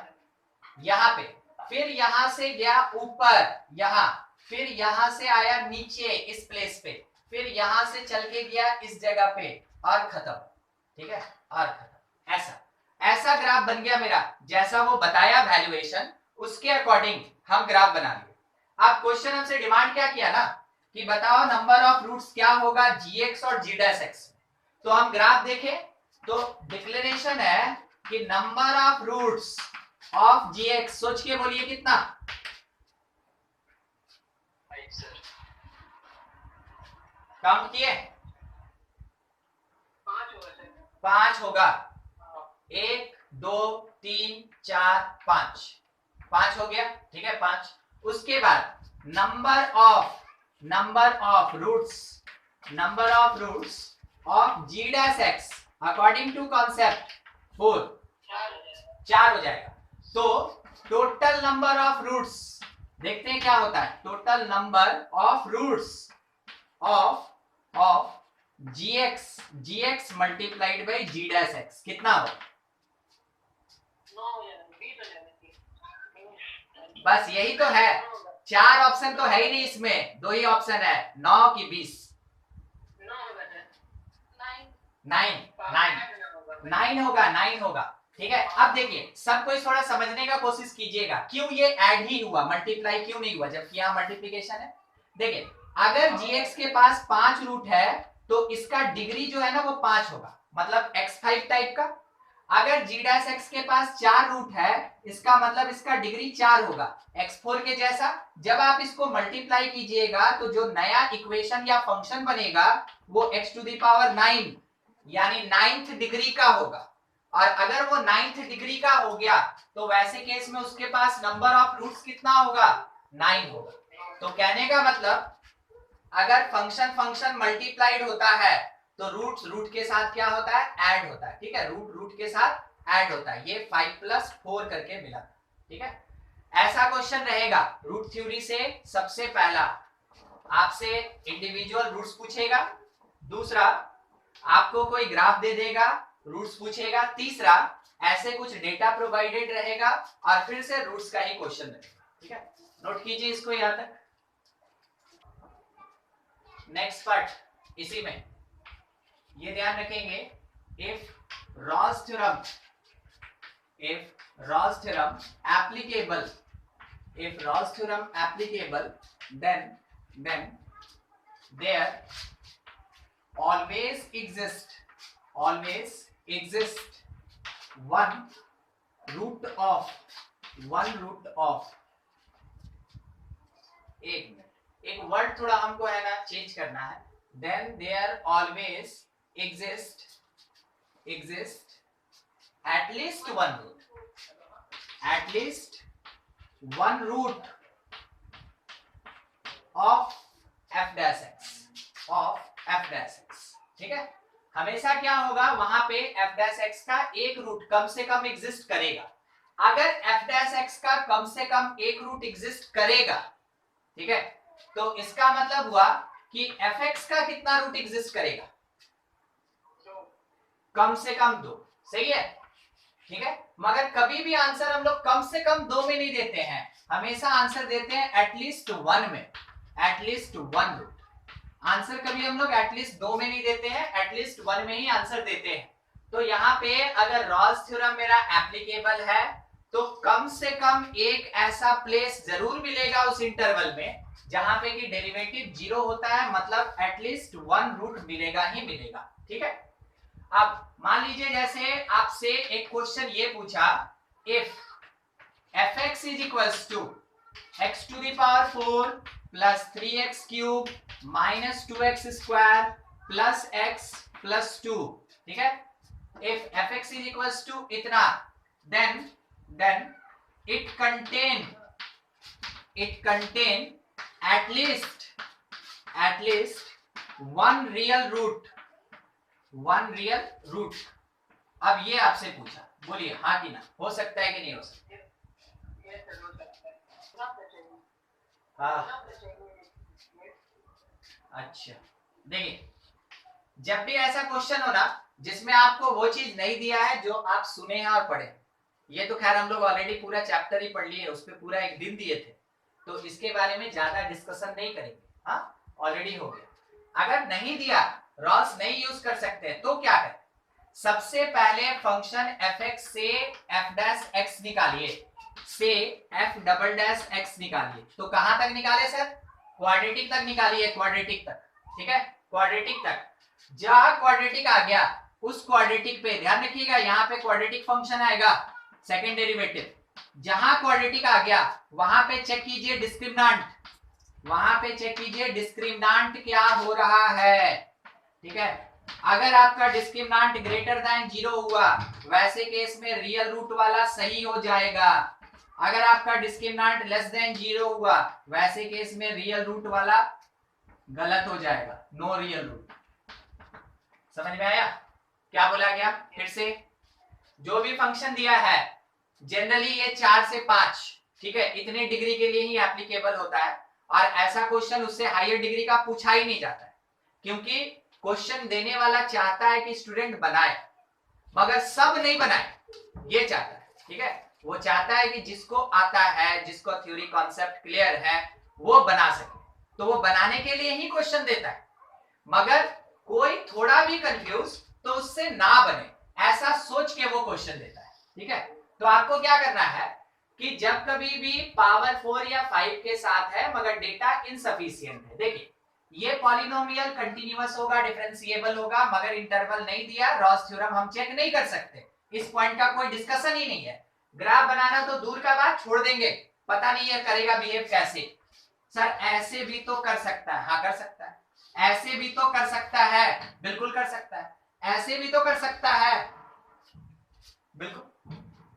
यहां पे, फिर यहां से गया ऊपर यहां, फिर यहां से आया नीचे इस प्लेस पे, फिर यहां से चल के गया इस जगह पे और खत्म, ठीक है और खत्म। ऐसा ऐसा ग्राफ बन गया मेरा, जैसा वो बताया वैल्यूएशन उसके अकॉर्डिंग हम ग्राफ बना लिए। अब क्वेश्चन हमसे डिमांड क्या किया ना कि बताओ नंबर ऑफ रूट्स क्या होगा gx और g'(x). तो हम ग्राफ देखें तो डिक्लेरेशन है कि number of roots of gx, सोच के बोलिए कितना, 5 सर, काउंट किए 5 होगा सर, 5 होगा, 1 2 3 4 5, 5 हो गया, ठीक है 5। उसके बाद number of roots of g'(x) according to concept 4, 4 हो जाएगा। तो टोटल नंबर ऑफ रूट्स देखते हैं क्या होता है, total number of roots of gx multiplied by g'(x) कितना हो, 9 हो जाएगा, 20 हो जाएगा। बस यही तो है, 4 ऑप्शन तो है ही नहीं इसमें, 2 ही ऑप्शन है, 9 की 20, 9 होगा सर, 9 होगा, ठीक है। अब देखिए सब कोई थोड़ा समझने का कोशिश कीजिएगा, क्यों ये ऐड ही हुआ, मल्टीप्लाई क्यों नहीं हुआ जबकि यहाँ मल्टीप्लिकेशन है। देखिए अगर gx के पास 5 रूट है तो इसका डिग्री जो है ना वो 5 होगा, मतलब x5 टाइप का। अगर g'(x) के पास 4 रूट है, इसका मतलब इसका डिग्री 4 होगा, x4 के जैसा। जब आप इसको मल्टीप्लाई कीजिएगा तो जो नया इक्वेशन या फंक्शन बनेगा वो x⁹ यानी 9th डिग्री का होगा। और अगर वो 9th डिग्री का हो गया तो वैसे केस में उसके पास नंबर ऑफ रूट्स कितना होगा, 9 होगा। तो कहने का मतलब अगर फंक्शन मल्टीप्लाइड होता है तो रूट के साथ क्या होता है, ऐड होता है, ठीक है, रूट के साथ ऐड होता है। ये 5 + 4 करके मिला, ठीक है। ऐसा क्वेश्चन रहेगा रूट थ्योरी से। सबसे पहला आपसे इंडिविजुअल रूट्स पूछेगा, दूसरा आपको कोई ग्राफ दे देगा, रूट्स पूछेगा, तीसरा ऐसे कुछ डेटा प्रोवाइडेड रहेगा और फिर से रूट्स का ही क्वेश्चन रहेगा, ठीक है। नोट कीजिए इसको यहां तक। नेक्स्ट पार्ट इसी में ये ध्यान रखेंगे, if Rolle's theorem applicable then there always exist one root of एक वर्ड थोड़ा हमको है ना चेंज करना है, then there always exist at least one root of f'(x), ठीक है। हमेशा क्या होगा, वहां पे f'(x) का एक रूट कम से कम एग्जिस्ट करेगा। अगर f'(x) का कम से कम एक रूट एग्जिस्ट करेगा, ठीक है, तो इसका मतलब हुआ कि fx का कितना रूट एग्जिस्ट करेगा, कम से कम 2, सही है, ठीक है। मगर कभी भी आंसर हम लोग कम से कम 2 में नहीं देते हैं, हमेशा आंसर देते हैं एटलीस्ट 1 में, एटलीस्ट 1 रूट। आंसर कभी हम लोग एटलीस्ट 2 में नहीं देते हैं, एटलीस्ट 1 में ही आंसर देते हैं। तो यहाँ पे अगर रॉल्स थ्योरम मेरा एप्लीकेबल है तो कम से कम एक ऐसा प्लेस जरूर मिलेगा उस इंटरवल में जहां पे कि डेरिवेटिव 0 होता है, मतलब एटलीस्ट 1 रूट मिलेगा ही मिलेगा, ठीक है। अब मान लीजिए जैसे आपसे एक क्वेश्चन ये पूछा, if fx is equals to x⁴ plus 3x³ minus 2x² plus x plus 2, ठीक है। if fx is equals to इतना, then it contain at least one real root। अब ये आपसे पूछा, बोलिए हाँ कि ना, हो सकता है कि नहीं हो सकता? ये सर हो सकता है ना चाहिए हाँ ना चाहिए। अच्छा, देखिए जब भी ऐसा क्वेश्चन हो ना जिसमें आपको वो चीज नहीं दिया है जो आप सुने हैं और पढ़े, ये तो खैर हम लोग ऑलरेडी पूरा चैप्टर ही पढ़ लिए, उस पर पूरा एक दिन दिए थे, तो इसके बारे में ज्यादा डिस्कशन नहीं करेंगे, हाँ ऑलरेडी हो गया। अगर नहीं दिया, रॉल्स नहीं यूज कर सकते हैं तो क्या करें? सबसे पहले फंक्शन fx से f डैश x निकालिए, से f डबल डैश x निकालिए। तो कहां तक निकाले सर? क्वाड्रेटिक तक निकालिए, क्वाड्रेटिक तक, ठीक है, क्वाड्रेटिक तक। जहां क्वाड्रेटिक आ गया उस क्वाड्रेटिक पे ध्यान रखिएगा, यहाँ पे क्वाड्रेटिक फंक्शन आएगा सेकंड डेरिवेटिव। जहां क्वाड्रेटिक आ गया वहां पे चेक कीजिए डिस्क्रिमिनांट, वहां पे चेक कीजिए डिस्क्रिमिनांट क्या हो रहा है, ठीक है। अगर आपका डिस्क्रिमिनांट ग्रेटर देन 0 हुआ वैसे केस में रियल रूट वाला सही हो जाएगा, अगर आपका डिस्क्रिमिनांट लेस देन 0 हुआ वैसे केस में रियल रूट वाला गलत हो जाएगा, नो रियल रूट। समझ में आया क्या बोला गया? फिर से, जो भी फंक्शन दिया है जनरली ये 4 से 5, ठीक है, इतने डिग्री के लिए ही एप्लीकेबल होता है, और ऐसा क्वेश्चन उससे हायर डिग्री का पूछा ही नहीं जाता है, क्योंकि क्वेश्चन देने वाला चाहता है कि स्टूडेंट बनाए, मगर सब नहीं बनाए, ये चाहता है, ठीक है। वो चाहता है कि जिसको आता है, जिसको थ्योरी कॉन्सेप्ट क्लियर है, वो बना सके, तो वो बनाने के लिए ही क्वेश्चन देता है। मगर कोई थोड़ा भी कंफ्यूज तो उससे ना बने, ऐसा सोच के वो क्वेश्चन देता है, ठीक है। तो आपको क्या करना है कि जब कभी भी पावर 4 या 5 के साथ है मगर डेटा इनसफिशिएंट है, देखिए ये पॉलिनोमियल कंटीन्यूअस होगा, डिफरेंशिएबल होगा, मगर इंटरवल नहीं दिया, रॉस थ्योरम हम चेक नहीं कर सकते, इस पॉइंट का कोई डिस्कशन ही नहीं है। ग्राफ बनाना तो दूर का बात, छोड़ देंगे, पता नहीं ये करेगा बिहेव कैसे। सर ऐसे भी तो कर सकता है, हाँ कर सकता है, ऐसे भी तो कर सकता है, बिल्कुल कर सकता है, ऐसे भी तो कर सकता है, बिल्कुल,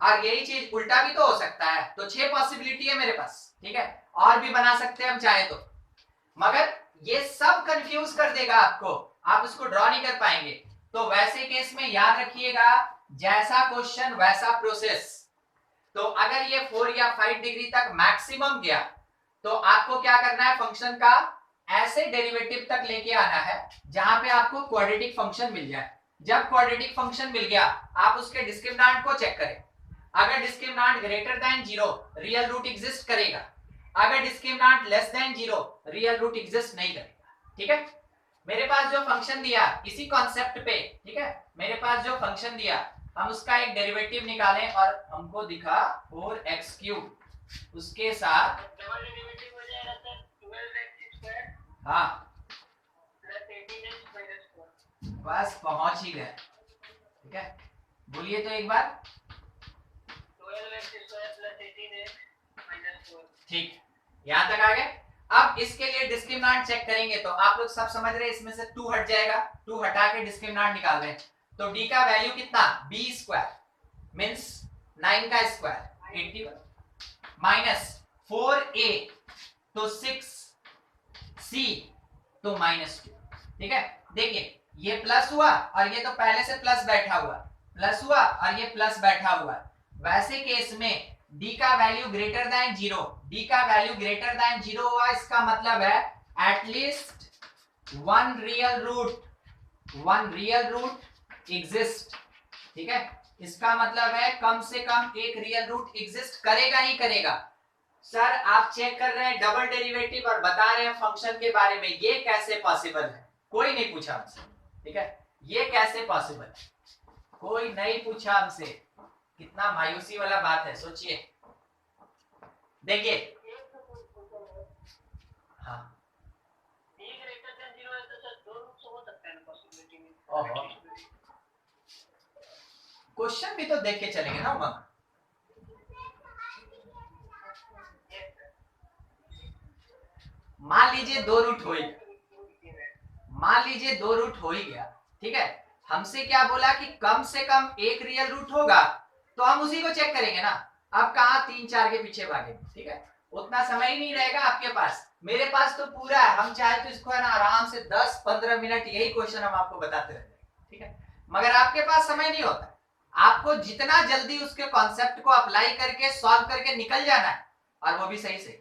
और यही चीज उल्टा भी तो हो सकता है। तो 6 पॉसिबिलिटी है मेरे पास, ठीक है, और भी बना सकते हैं हम चाहे तो, मगर ये सब कंफ्यूज कर देगा आपको, आप इसको ड्रॉ नहीं कर पाएंगे। तो वैसे केस में याद रखिएगा, जैसा क्वेश्चन वैसा प्रोसेस। तो अगर ये 4 या 5 डिग्री तक मैक्सिमम गया तो आपको क्या करना है, फंक्शन का ऐसे डेरिवेटिव तक लेके आना है जहां पे आपको क्वाड्रेटिक फंक्शन मिल जाए। जब क्वाड्रेटिक फंक्शन मिल गया आप उसके डिस्क्रिमिनांट को चेक करें, अगर discriminant greater than 0 real root exist करेगा, अगर discriminant less than 0 real root exist नहीं करेगा, ठीक है। मेरे पास जो फंक्शन दिया इसी कॉन्सेप्ट पे, ठीक है, मेरे पास जो फंक्शन दिया हम उसका एक डेरिवेटिव निकालें और हमको दिखा 4x3 उसके साथ डबल डेरिवेटिव हो जाएगा सर 12x² हाँ प्लस 18x माइनस 4। बस पहुंच ही गए, ठीक है, बोलिए तो एक बार 12x² प्लस 18x माइनस 4। ठीक, यहां तक आ गए। अब इसके लिए डिस्क्रिमिनांट चेक करेंगे तो आप लोग सब समझ रहे हैं, इसमें से 2 हट जाएगा, 2 हटा के डिस्क्रिमिनांट निकाल रहे हैं, तो d का वैल्यू कितना, b² मींस 9 का स्क्वायर 81 माइनस 4a तो 6c तो -2, ठीक है। देखिए ये प्लस हुआ और ये तो पहले से प्लस बैठा हुआ, प्लस हुआ और ये प्लस बैठा हुआ, वैसे केस में d का वैल्यू ग्रेटर देन 0, d का वैल्यू ग्रेटर देन 0 हुआ, इसका मतलब है at least one real root exist, ठीक है, इसका मतलब है कम से कम एक रियल रूट एग्जिस्ट करेगा ही करेगा। सर आप चेक कर रहे हैं डबल डेरिवेटिव और बता रहे हैं फंक्शन के बारे में, ये कैसे पॉसिबल है? कोई नहीं पूछा हमसे, ठीक है, ये कैसे पॉसिबल है, कोई नहीं पूछा हमसे, कितना मायूसी वाला बात है, सोचिए। देखिए हाँ b ग्रेटर देन 0 है तो सर 2 रूट्स हो सकता है ना पॉसिबिलिटी में। ओहो, क्वेश्चन भी तो देख के चलेंगे ना उमंग। मान लीजिए 2 रूट हो ही गया, मान लीजिए 2 रूट हो ही गया, ठीक है, हमसे क्या बोला कि कम से कम एक रियल रूट होगा, तो हम उसी को चेक करेंगे ना। अब कहां 3-4 के पीछे भागेंगे, ठीक है, उतना समय ही नहीं रहेगा आपके पास, मेरे पास तो पूरा है, हम चाहे तो इसको है ना आराम से 10-15 मिनट यही क्वेश्चन हम आपको बताते रहेंगे, ठीक है, मगर आपके पास समय नहीं होता, आपको जितना जल्दी उसके कॉन्सेप्ट को अप्लाई करके सॉल्व करके निकल जाना है, और वो भी सही से,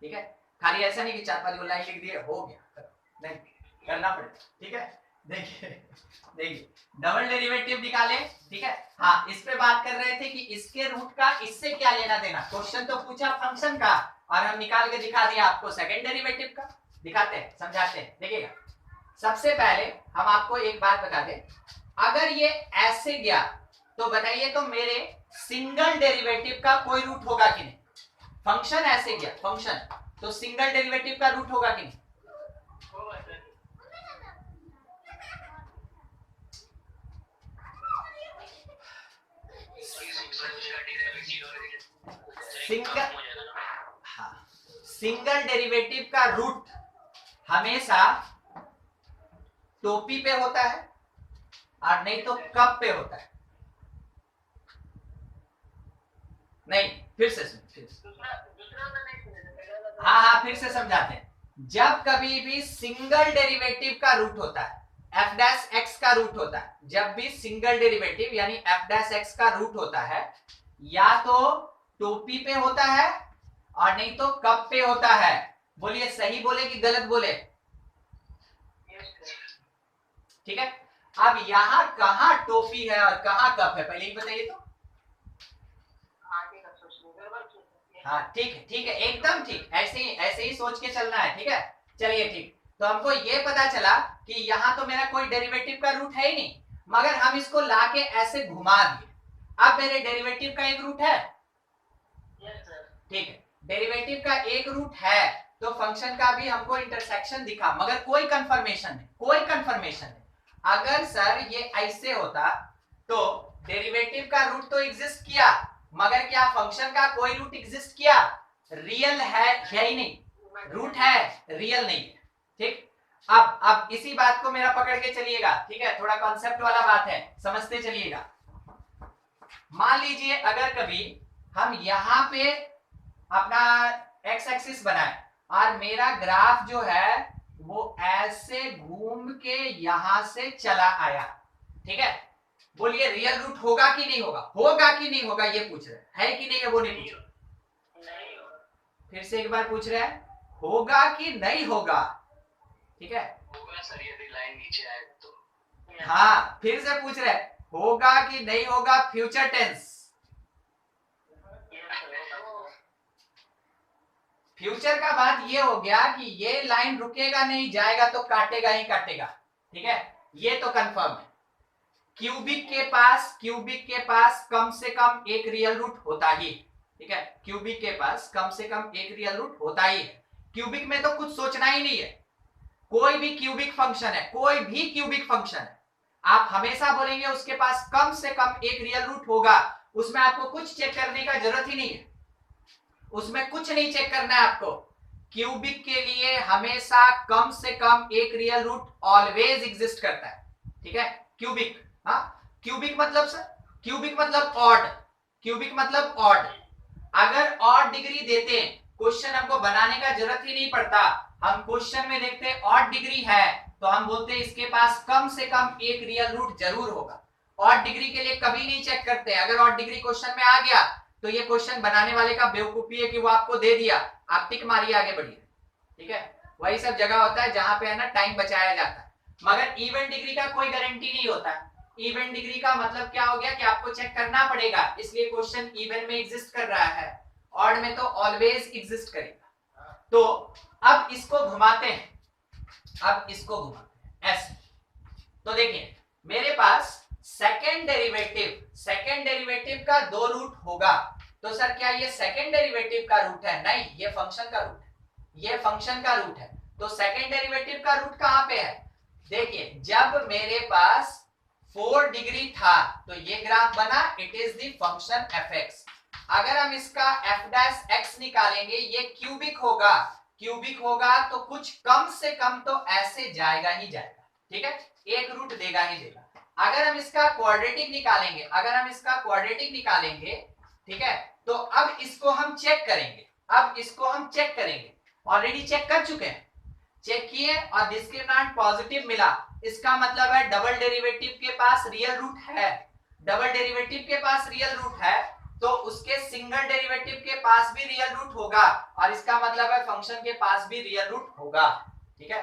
ठीक है। खाली ऐसा नहीं कि 4-5 लाइन लिख दिए हो गया, नहीं, करना पड़ेगा, ठीक है। देखिए देखिए डबल डेरिवेटिव निकाले, ठीक है। हाँ, इस पे बात कर रहे थे कि इसके रूट का इससे क्या लेना देना। क्वेश्चन तो पूछा फंक्शन का और हम निकाल के दिखा दिया आपको सेकंड डेरिवेटिव का। दिखाते हैं, समझाते हैं, देखिएगा। सबसे पहले हम आपको एक बात बता दें, अगर ये ऐसे गया तो बताइए तो मेरे सिंगल डेरिवेटिव का कोई रूट होगा कि नहीं। फंक्शन ऐसे गया, फंक्शन, तो सिंगल डेरिवेटिव का रूट होगा कि नहीं। सिंगल, हाँ, सिंगल डेरिवेटिव का रूट हमेशा टोपी पे होता है और नहीं तो कप पे होता है। नहीं, फिर से हाँ हाँ, फिर से समझाते हैं। जब कभी भी सिंगल डेरिवेटिव का रूट होता है, एफ डैश एक्स का रूट होता है, जब भी सिंगल डेरिवेटिव यानी एफ डैश एक्स का रूट होता है, या तो टोपी पे होता है और नहीं तो कप पे होता है। बोलिए सही बोले कि गलत बोले, ठीक है। अब यहां कहां टोपी है और कहां कप है, पहले ही बताइए तो। हाँ ठीक है, ठीक है, एकदम ठीक, ऐसे ही सोच के चलना है, ठीक है। चलिए ठीक, तो हमको ये पता चला कि यहाँ तो मेरा कोई डेरिवेटिव का रूट है ही नहीं, मगर हम इसको लाके ऐसे घुमा दिए। अब मेरे डेरिवेटिव का एक रूट है, ठीक है, डेरिवेटिव का एक रूट है, तो फंक्शन का भी हमको इंटरसेक्शन दिखा, मगर कोई कंफर्मेशन नहीं, कोई कंफर्मेशन नहीं। अगर सर ये ऐसे होता तो डेरिवेटिव का रूट तो एग्जिस्ट किया, मगर क्या फंक्शन का कोई रूट एग्जिस्ट किया। रियल है ही नहीं, रूट है, रियल नहीं है, ठीक। अब इसी बात को मेरा पकड़ के चलिएगा, ठीक है, थोड़ा कॉन्सेप्ट वाला बात है, समझते चलिएगा। मान लीजिए अगर कभी हम यहां पे अपना एक्स एक्सिस बनाए और मेरा ग्राफ जो है वो ऐसे घूम के यहां से चला आया, ठीक है। बोलिए रियल रूट होगा कि नहीं होगा, होगा कि नहीं होगा, ये पूछ रहे है कि नहीं है, वो नहीं पूछ रहे। फिर से एक बार पूछ रहे हैं, होगा कि नहीं होगा, ठीक है। होगा सर, यदि लाइन नीचे आए तो। हाँ, फिर से पूछ रहे हैं, होगा कि नहीं होगा, फ्यूचर टेंस। फ्यूचर का बात ये हो गया कि ये लाइन रुकेगा नहीं, जाएगा तो काटेगा ही काटेगा, ठीक है, ये तो कंफर्म है। क्यूबिक के पास कम से कम एक रियल रूट होता ही, ठीक है, क्यूबिक के पास कम से कम एक रियल रूट होता ही है। क्यूबिक में तो कुछ सोचना ही नहीं है, कोई भी क्यूबिक फंक्शन है, कोई भी क्यूबिक फंक्शन है, आप हमेशा बोलेंगे उसके पास कम से कम एक रियल रूट होगा, उसमें आपको कुछ चेक करने का जरूरत ही नहीं है, उसमें कुछ नहीं चेक करना है आपको। क्यूबिक के लिए हमेशा कम से कम एक रियल रूट ऑलवेज एग्जिस्ट करता है, ठीक है। क्यूबिक, हाँ, क्यूबिक मतलब सर, क्यूबिक मतलब ऑड, क्यूबिक मतलब ऑड। अगर ऑड डिग्री देते हैं, क्वेश्चन हमको बनाने का जरूरत ही नहीं पड़ता, हम क्वेश्चन में देखते हैं ऑड डिग्री है तो हम बोलते हैं इसके पास कम से कम एक रियल रूट जरूर होगा। ऑड डिग्री के लिए कभी नहीं चेक करते, अगर ऑड डिग्री क्वेश्चन में आ गया तो ये क्वेश्चन बनाने वाले का बेवकूफी है कि वो आपको दे दिया, आप टिक मारिए, आगे बढ़िए, ठीक है। वही सब जगह होता है जहां पे है ना टाइम बचाया जाता है, मगर इवन डिग्री का कोई गारंटी नहीं होता है। इवन डिग्री का मतलब क्या हो गया कि आपको चेक करना पड़ेगा, इसलिए क्वेश्चन इवन में एग्जिस्ट कर रहा है, ऑड में तो ऑलवेज एग्जिस्ट करेगा। तो अब इसको घुमाते हैं, अब इसको घुमाते हैं ऐसे। तो देखिए मेरे पास सेकेंड डेरिवेटिव का दो रूट होगा, तो सर क्या ये सेकेंड डेरिवेटिव का रूट है? नहीं, ये फंक्शन का रूट है, ये फंक्शन का रूट है। तो सेकेंड डेरिवेटिव का रूट कहां पे है? देखिए जब मेरे पास 4 डिग्री था तो ये ग्राफ बना, it is the function fx। अगर हम इसका f डैश x निकालेंगे, ये क्यूबिक होगा, क्यूबिक होगा तो कुछ कम से कम तो ऐसे जाएगा ही जाएगा, ठीक है, एक रूट देगा ही देगा। अगर हम इसका क्वाड्रेटिक निकालेंगे, अगर हम इसका क्वाड्रेटिक निकालेंगे, ठीक है, तो अब इसको हम चेक करेंगे, अब इसको हम चेक करेंगे, ऑलरेडी चेक कर चुके हैं, चेक किए और डिस्क्रिमिनेंट पॉजिटिव मिला, इसका मतलब है डबल डेरिवेटिव के पास रियल रूट है, डबल डेरिवेटिव के पास रियल रूट है तो उसके सिंगल डेरिवेटिव के पास भी रियल रूट होगा, और इसका मतलब है फंक्शन के पास भी रियल रूट होगा। ठीक है,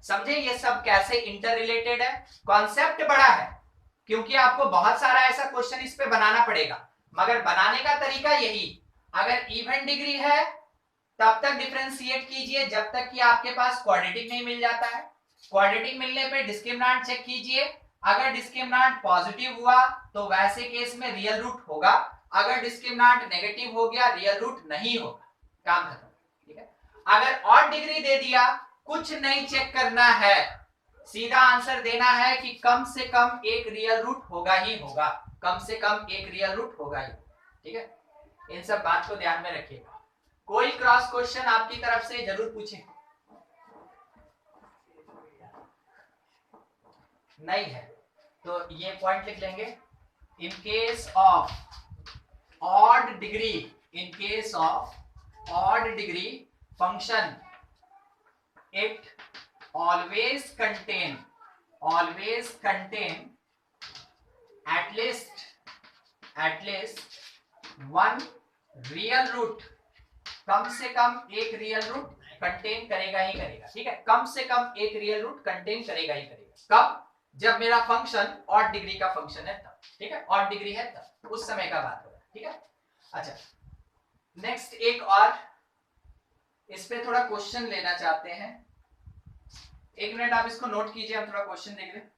समझे ये सब कैसे इंटर रिलेटेड है। कॉन्सेप्ट बड़ा है क्योंकि आपको बहुत सारा ऐसा क्वेश्चन इस पे बनाना पड़ेगा, मगर बनाने का तरीका यही, अगर इवन डिग्री है तब तक डिफरेंशिएट कीजिए जब तक कि आपके पास क्वाड्रेटिक नहीं मिल जाता है। क्वाड्रेटिक मिलने पे डिस्क्रिमिनेंट चेक कीजिए, अगर डिस्क्रिमिनेंट पॉजिटिव हुआ तो वैसे केस में रियल रूट होगा, अगर डिस्क्रिमिनेंट नेगेटिव हो गया रियल रूट नहीं होगा, काम खत्म। ठीक है, अगर ऑड डिग्री दे दिया कुछ नहीं चेक करना है, सीधा आंसर देना है कि कम से कम एक रियल रूट होगा ही होगा, कम से कम एक रियल रूट होगा ही। ठीक है, इन सब बात को ध्यान में रखिएगा। कोई क्रॉस क्वेश्चन आपकी तरफ से जरूर पूछे, नहीं है तो ये पॉइंट लिख लेंगे। In case of odd degree, in case of odd degree function it always contain at least one real root, कम से कम एक रियल रूट कंटेन करेगा ही करेगा। ठीक है, कम से कम एक रियल रूट कंटेन करेगा ही करेगा। कब? जब मेरा फंक्शन ऑड डिग्री का फंक्शन है तब। ठीक है, ऑड डिग्री है तब, उस समय का बात हो रहा है। ठीक है, अच्छा नेक्स्ट एक और इस पे थोड़ा क्वेश्चन लेना चाहते हैं, एक मिनट आप इसको नोट कीजिए, हम थोड़ा क्वेश्चन देख लें।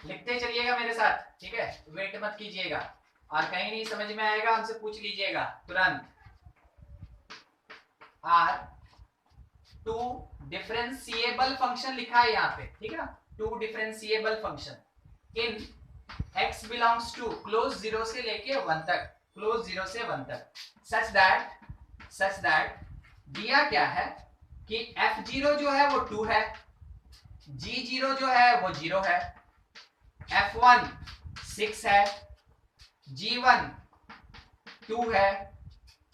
लिखते चलिएगा मेरे साथ, ठीक है, वेट मत कीजिएगा, और कहीं नहीं समझ में आएगा हमसे पूछ लीजिएगा तुरंत। आर टू डिफरेंशिएबल फंक्शन लिखा है यहाँ पे, ठीक है ना, two differentiable function in x belongs to close 0 से लेके 1 तक, क्लोज 0 से 1 तक, सच दैट दिया क्या है कि f0 जो है वो 2 है, g0 जो है वो 0 है, f1 6 है, g1 2 है।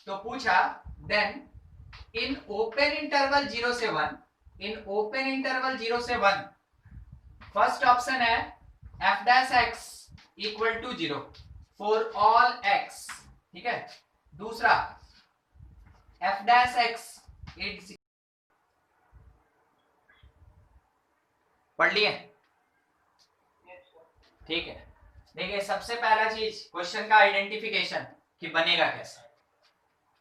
तो पूछा देन इन ओपन इंटरवल 0 से 1, इन ओपन इंटरवल 0 से 1 फर्स्ट ऑप्शन है f dash x equal to 0 for all x, ठीक है, दूसरा f dash x इज, पढ़ लिए, ठीक है। देखिए सबसे पहला चीज क्वेश्चन का आइडेंटिफिकेशन कि बनेगा कैसे,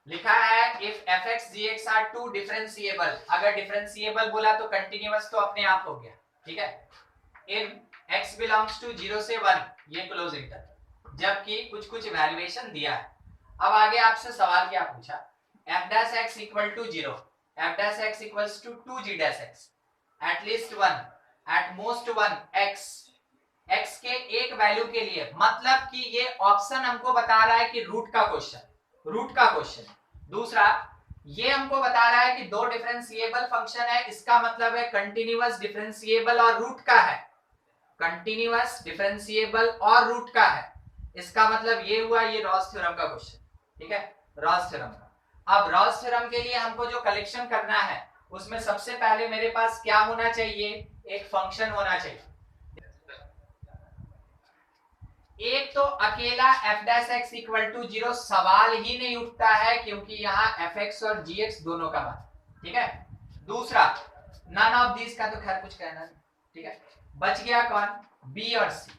लिखा है if fx gx are two differentiable, अगर डिफरेंशिएबल बोला तो कंटिन्यूअस तो अपने आप हो गया, ठीक है, इन x बिलोंग्स टू 0 से 1, ये क्लोज इंटरवल, जबकि कुछ कुछ वैल्यूएशन दिया है। अब आगे आपसे सवाल क्या पूछा, f dash x equal to 0, f dash x equals to 2g dash x, at least 1, at most 1 x के एक वैल्यू के लिए, मतलब कि ये ऑप्शन हमको बता रहा है कि रूट का क्वेश्चन। दूसरा ये हमको बता रहा है कि दो डिफरेंशिएबल फंक्शन है, इसका मतलब है कंटिन्यूअस डिफरेंशिएबल और रूट का है, कंटिन्यूअस डिफरेंशिएबल और रूट का है, इसका मतलब ये हुआ ये रॉस थ्योरम का क्वेश्चन, ठीक है, रॉस थ्योरम का। अब रॉस थ्योरम के लिए हमको जो कलेक्शन करना है उसमें सबसे पहले मेरे पास क्या होना चाहिए, एक फंक्शन होना चाहिए। एक तो अकेला f dash x equal to 0 सवाल ही नहीं उठता है क्योंकि यहाँ fx और gx दोनों का बात, ठीक है। दूसरा नन ऑफ दिस का तो खैर कुछ कहना नहीं, ठीक है, बच गया कौन, b और c।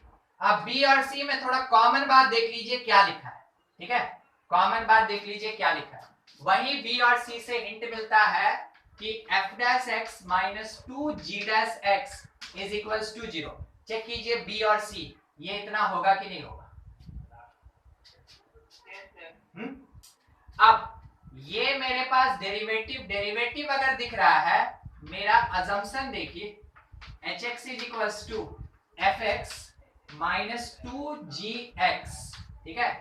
अब b और c में थोड़ा कॉमन बात देख लीजिए क्या लिखा है, ठीक है, कॉमन बात देख लीजिए क्या लिखा है। वही b और c से हिंट मिलता है कि f dash x minus 2g dash x is equals to 0। Check कीजिए b और c ये इतना होगा कि नहीं होगा। अब ये मेरे पास डेरिवेटिव अगर दिख रहा है, मेरा अजम्पशन देखिए hx is equals to fx minus 2gx, ठीक है,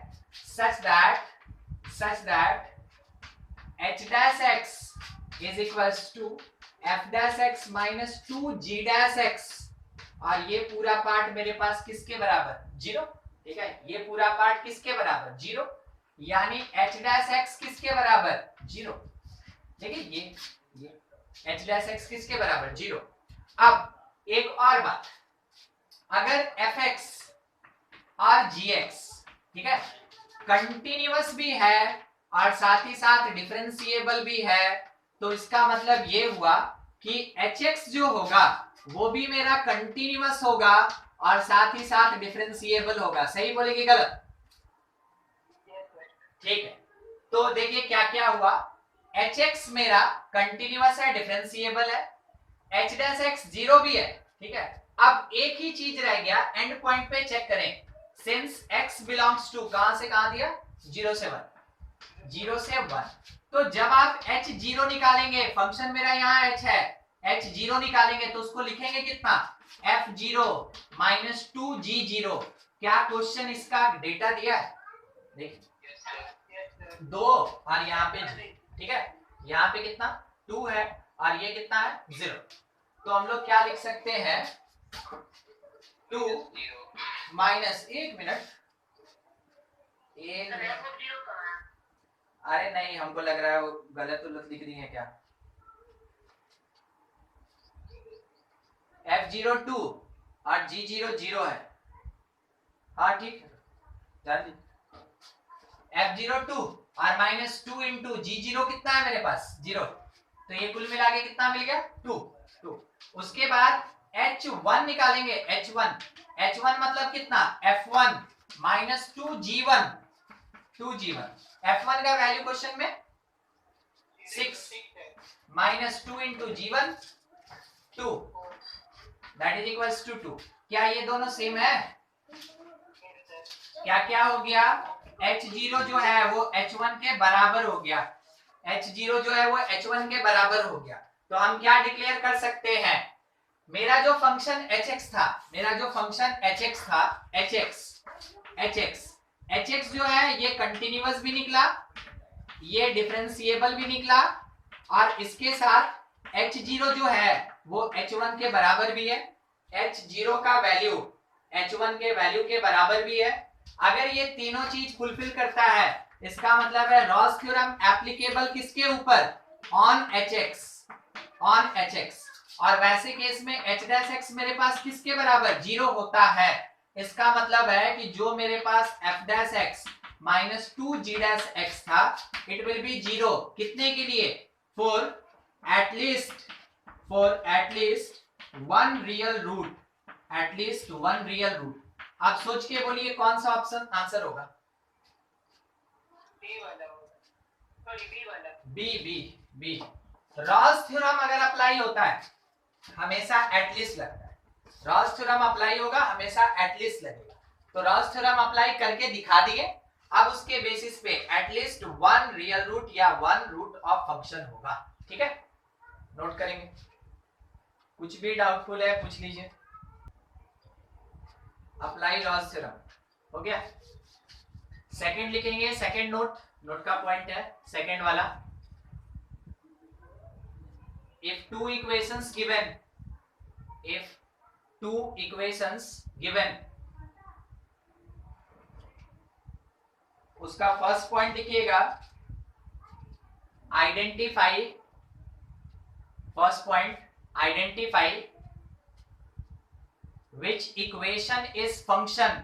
such that h dash x is equals to f dash x minus 2g dash x, और ये पूरा पार्ट मेरे पास किसके बराबर, 0, ठीक है, ये पूरा पार्ट किसके बराबर, 0। यानी एच डैश एक्स किसके बराबर? 0। देखिए ये एच डैश एक्स किसके बराबर? 0। अब एक और बात, अगर एफ एक्स और जी एक्स, ठीक है, कंटिन्यूअस भी है और साथ ही साथ डिफरेंशिएबल भी है, तो इसका मतलब ये हुआ कि एच एक्स जो होगा वो भी मेरा कंटिन्यूअस होगा और साथ ही साथ डिफरेंशिएबल होगा। सही बोलेगी गलत? ठीक है, तो देखिए क्या क्या हुआ, एच एक्स मेरा कंटिन्यूअस है, डिफरेंशिएबल है, एच डैश एक्स 0 भी है, ठीक है। अब एक ही चीज रह गया, एंड पॉइंट पे चेक करें, सिंस x बिलोंग्स टू, कहां से कहां दिया? 0 से 1, 0 से 1। तो जब आप h 0 निकालेंगे, फंक्शन मेरा यहाँ h है, h 0 निकालेंगे तो उसको लिखेंगे कितना? f0 minus 2g0। क्या क्वेश्चन इसका डेटा दिया है? देखिए 2 और यहाँ पे 0, ठीक है, यहाँ पे कितना? 2 है और ये कितना है? 0। तो हम लोग क्या लिख सकते हैं? 2 माइनस, एक मिनट, अरे नहीं, हमको लग रहा है वो गलत उलट लिख दी है क्या। f0 2 और g0 0 है, हाँ ठीक है, ध्यान दीजिए। f0 2 और माइनस 2 इंटू g0 कितना है मेरे पास? 0। तो ये कुल मिला के कितना मिल गया? 2। उसके बाद h1 निकालेंगे, h1 मतलब कितना? f1 माइनस 2g1, f1 का वैल्यू क्वेश्चन में 6 minus 2 into g1 2, that is equals to 2। क्या ये दोनों सेम है? क्या क्या हो गया? h0 जो है वो h1 के बराबर हो गया, h0 जो है वो h1 के बराबर हो गया। तो हम क्या डिक्लेयर कर सकते हैं? मेरा जो फंक्शन hx था, hx जो है ये कंटिन्यूअस भी निकला, ये डिफरेंशिएबल भी निकला, और इसके साथ h0 जो है वो h1 के बराबर भी है, h0 का वैल्यू h1 के वैल्यू के बराबर भी है। अगर ये तीनों चीज फुलफिल करता है, इसका मतलब है रॉस थ्योरम एप्लीकेबल किसके ऊपर? On hx। और वैसे केस में h डैश x मेरे पास किसके बराबर? 0 होता है। इसका मतलब है कि जो मेरे पास f dash x minus 2g dash x था, इट विल बी 0 कितने के लिए? For at least one real root, at least one real root. आप सोच के बोलिए कौन सा ऑप्शन आंसर होगा? बी। रॉस थ्योरम अगर अप्लाई होता है हमेशा एटलीस्ट लगता है, रॉस थ्योरम अप्लाई होगा हमेशा एटलीस्ट लगेगा। तो रॉस थ्योरम अप्लाई करके दिखा दिए, अब उसके बेसिस पे एटलीस्ट वन रियल रूट या वन रूट ऑफ फंक्शन होगा, ठीक है, नोट करेंगे। कुछ भी डाउटफुल है पूछ लीजिए। अप्लाई रॉस थ्योरम हो गया। सेकंड लिखेंगे, सेकंड नोट का पॉइंट है सेकंड वाला, if two equations given, उसका फर्स्ट पॉइंट लिखिएगा, identify, first point identify which equation is function,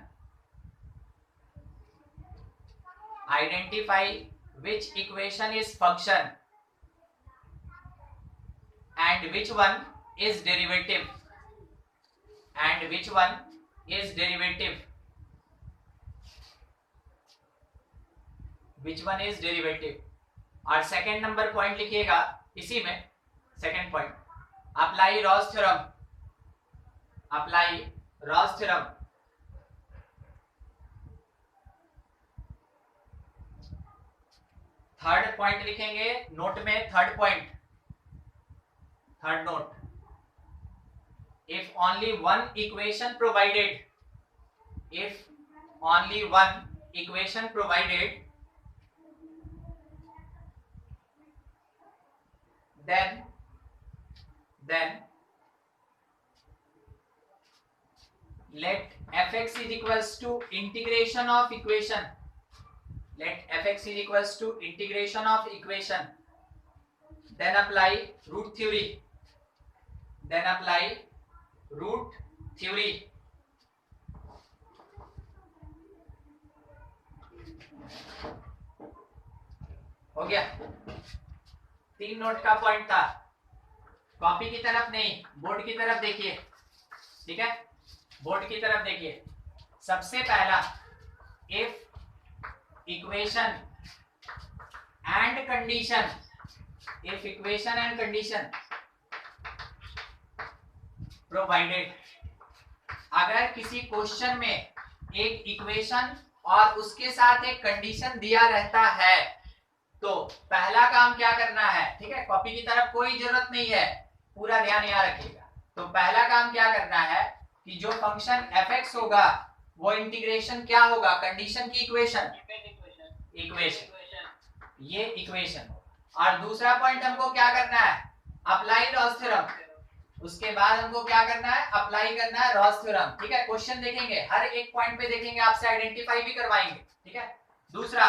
identify which equation is function and which one is derivative, और सेकेंड नंबर पॉइंट लिखिएगा इसी में, second point apply Ross theorem, third point लिखेंगे नोट में, third note, if only one equation provided, then let fx is equals to integration of equation let fx is equals to integration of equation, then apply root theory, हो गया। 3 नोट का पॉइंट था, कॉपी की तरफ नहीं बोर्ड की तरफ देखिए, ठीक है, बोर्ड की तरफ देखिए। सबसे पहला if equation and condition, if equation and condition provided, अगर किसी क्वेश्चन में एक इक्वेशन और उसके साथ एक कंडीशन दिया रहता है तो पहला काम क्या करना है, ठीक है, कॉपी की तरफ कोई जरूरत नहीं है, पूरा ध्यान यहाँ रखिएगा। तो पहला काम क्या करना है कि जो फंक्शन fx होगा वो इंटीग्रेशन क्या होगा, कंडीशन की इक्वेशन, ये इक्वेशन। और दूसरा पॉइंट हमको क्या करना है, अप्लाई रॉस थ्योरम। उसके बाद हमको क्या करना है, अप्लाई करना है रॉस थ्योरम, ठीक है। क्वेश्चन देखेंगे, हर एक पॉइंट पे देखेंगे, आपसे आइडेंटिफाई भी करवाएंगे, ठीक है। दूसरा,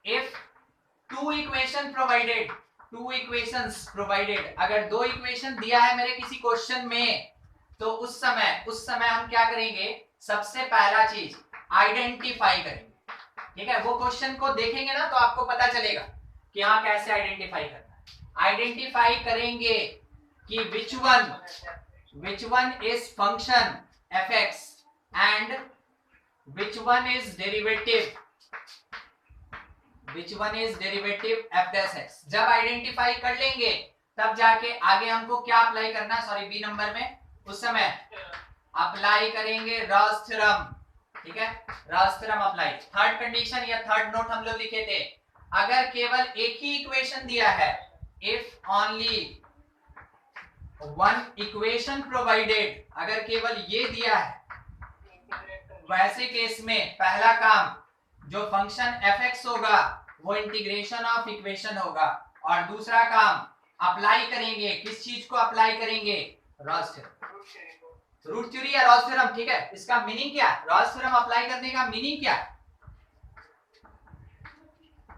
if two equation provided, two equations provided, अगर दो इक्वेशन दिया है मेरे किसी क्वेश्चन में तो उस समय हम क्या करेंगे, सबसे पहला चीज आइडेंटिफाई करेंगे, ठीक है। वो क्वेश्चन को देखेंगे ना तो आपको पता चलेगा कि हाँ कैसे आइडेंटिफाई करना है। आइडेंटिफाई करेंगे कि which one is function fx and which one is derivative f dash x। जब आइडेंटिफाई कर लेंगे तब जाके आगे हमको क्या अप्लाई करना, सॉरी बी नंबर में, उस समय अप्लाई करेंगे रॉस थ्योरम, ठीक है, Ross theorem apply. Third condition या थर्ड नोट हम लोग लिखे थे, अगर केवल एक ही इक्वेशन दिया है, if only one equation provided, अगर केवल ये दिया है, वैसे केस में पहला काम जो फंक्शन fx होगा वो इंटीग्रेशन ऑफ इक्वेशन होगा, और दूसरा काम अप्लाई करेंगे, किस चीज को अप्लाई करेंगे, रॉस थ्योरम, रूट थ्योरी या रॉस थ्योरम, ठीक है। इसका मीनिंग क्या, रॉस थ्योरम अप्लाई करने का मीनिंग क्या,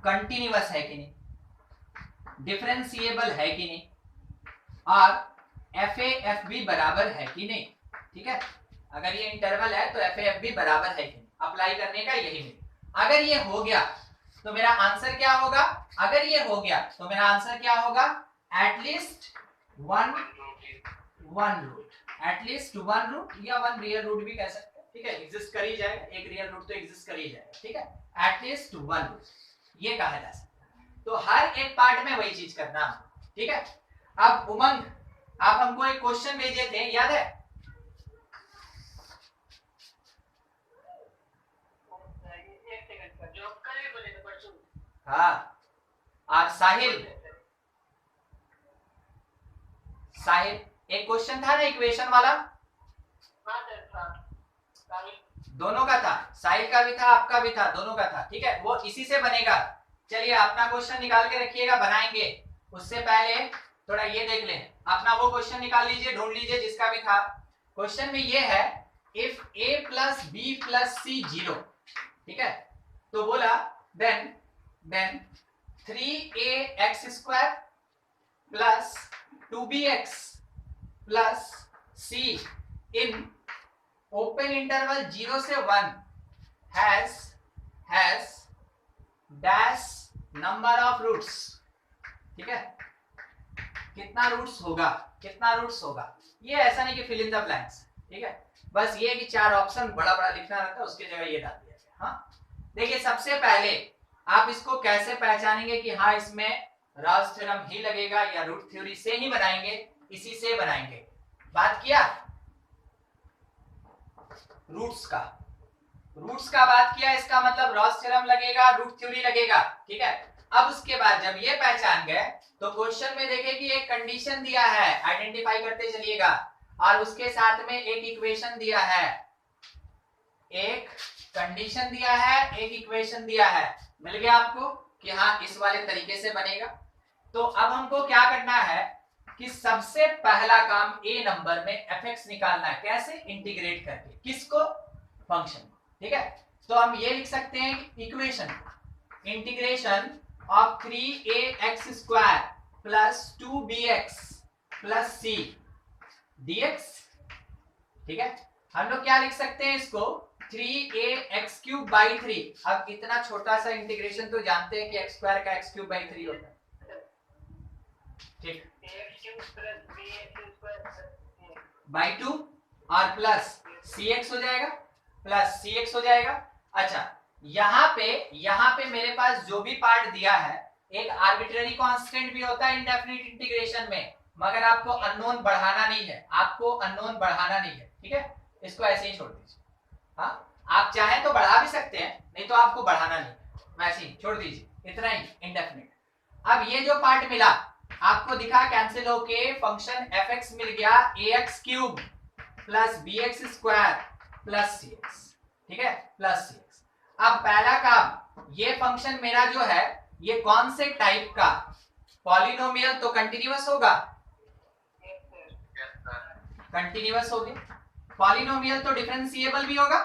कंटिन्यूअस है कि नहीं, डिफरेंशिएबल है कि नहीं, और fa fb बराबर है कि नहीं, ठीक है। अगर ये इंटरवल है तो fa fb बराबर है कि नहीं, अप्लाई करने का यही मीनिंग। अगर ये हो गया तो मेरा आंसर क्या होगा, अगर ये हो गया तो मेरा आंसर क्या होगा, at least one root, at least one root या वन रियल रूट भी कह सकते हैं, ठीक है, एग्जिस्ट कर ही जाएगा, एक रियल रूट तो एग्जिस्ट कर ही जाएगा, ठीक है, एटलीस्ट वन रूट, ये कहा जा सकता है। तो हर एक पार्ट में वही चीज करना, ठीक है। अब उमंग, आप हमको एक क्वेश्चन भेजे थे, याद है, हाँ, और साहिल एक क्वेश्चन था ना इक्वेशन वाला, दोनों का था, साहिल का भी था आपका भी था, दोनों का था, ठीक है, वो इसी से बनेगा। चलिए अपना क्वेश्चन निकाल के रखिएगा, बनाएंगे उससे पहले थोड़ा ये देख लें, अपना वो क्वेश्चन निकाल लीजिए, ढूंढ लीजिए जिसका भी था। क्वेश्चन में ये है if a plus B plus C 0, ठीक है, तो बोला then 3ax square plus 2bx plus c in open interval 0 से 1 has dash number of roots, ठीक है, कितना रूट्स होगा, ये ऐसा नहीं कि फिल इन द ब्लैंक्स, ठीक है, बस ये कि 4 ऑप्शन बड़ा बड़ा लिखना रहता है, उसकी जगह ये डाल दिया गया। हाँ देखिए, सबसे पहले आप इसको कैसे पहचानेंगे कि हाँ इसमें रॉस थ्योरम ही लगेगा या रूट थ्योरी से ही बनाएंगे, इसी से बनाएंगे। बात किया रूट्स का बात किया, इसका मतलब रॉस थ्योरम लगेगा, रूट थ्योरी लगेगा, ठीक है। अब उसके बाद जब ये पहचान गए तो क्वेश्चन में देखें कि एक कंडीशन दिया है, आइडेंटिफाई करते चलिएगा, और उसके साथ में एक इक्वेशन दिया है, एक कंडीशन दिया है, एक इक्वेशन दिया है, मिल गया आपको कि हाँ इस वाले तरीके से बनेगा। तो अब हमको क्या करना है कि सबसे पहला काम ए नंबर में fx निकालना है, कैसे, इंटीग्रेट करके, किसको, फंक्शन, ठीक है। तो हम ये लिख सकते हैं कि equation integration of 3ax² plus 2bx plus c dx। ठीक है, हम लोग क्या लिख सकते हैं इसको 3ax³/3। अब इतना छोटा सा इंटीग्रेशन तो जानते हैं कि x² का x³/3 होता है। ठीक, बाई 2 और प्लस cx हो जाएगा, प्लस cx हो जाएगा। अच्छा, यहाँ पे मेरे पास जो भी पार्ट दिया है एक आर्बिट्रेरी कांस्टेंट भी होता है इंडेफिनिट इंटीग्रेशन में, मगर आपको अननोन बढ़ाना नहीं है, आपको अननोन बढ़ाना नहीं है। ठीक है, इसको ऐसे ही छोड़ दीजिए। हाँ, आप चाहें तो बढ़ा भी सकते हैं, नहीं तो आपको बढ़ाना नहीं, वैसे ही छोड़ दीजिए, इतना ही इंडेफिनिट। अब ये जो पार्ट मिला आपको दिखा कैंसिल होके फंक्शन fx मिल गया ax³ plus bx² plus cx। ठीक है, प्लस cx। अब पहला काम, ये फंक्शन मेरा जो है ये कौन से टाइप का पॉलिनोमियल, तो कंटिन्यूअस होगा, कंटिन्यूअस हो गया। पॉलिनोमियल तो डिफरेंशिएबल भी होगा।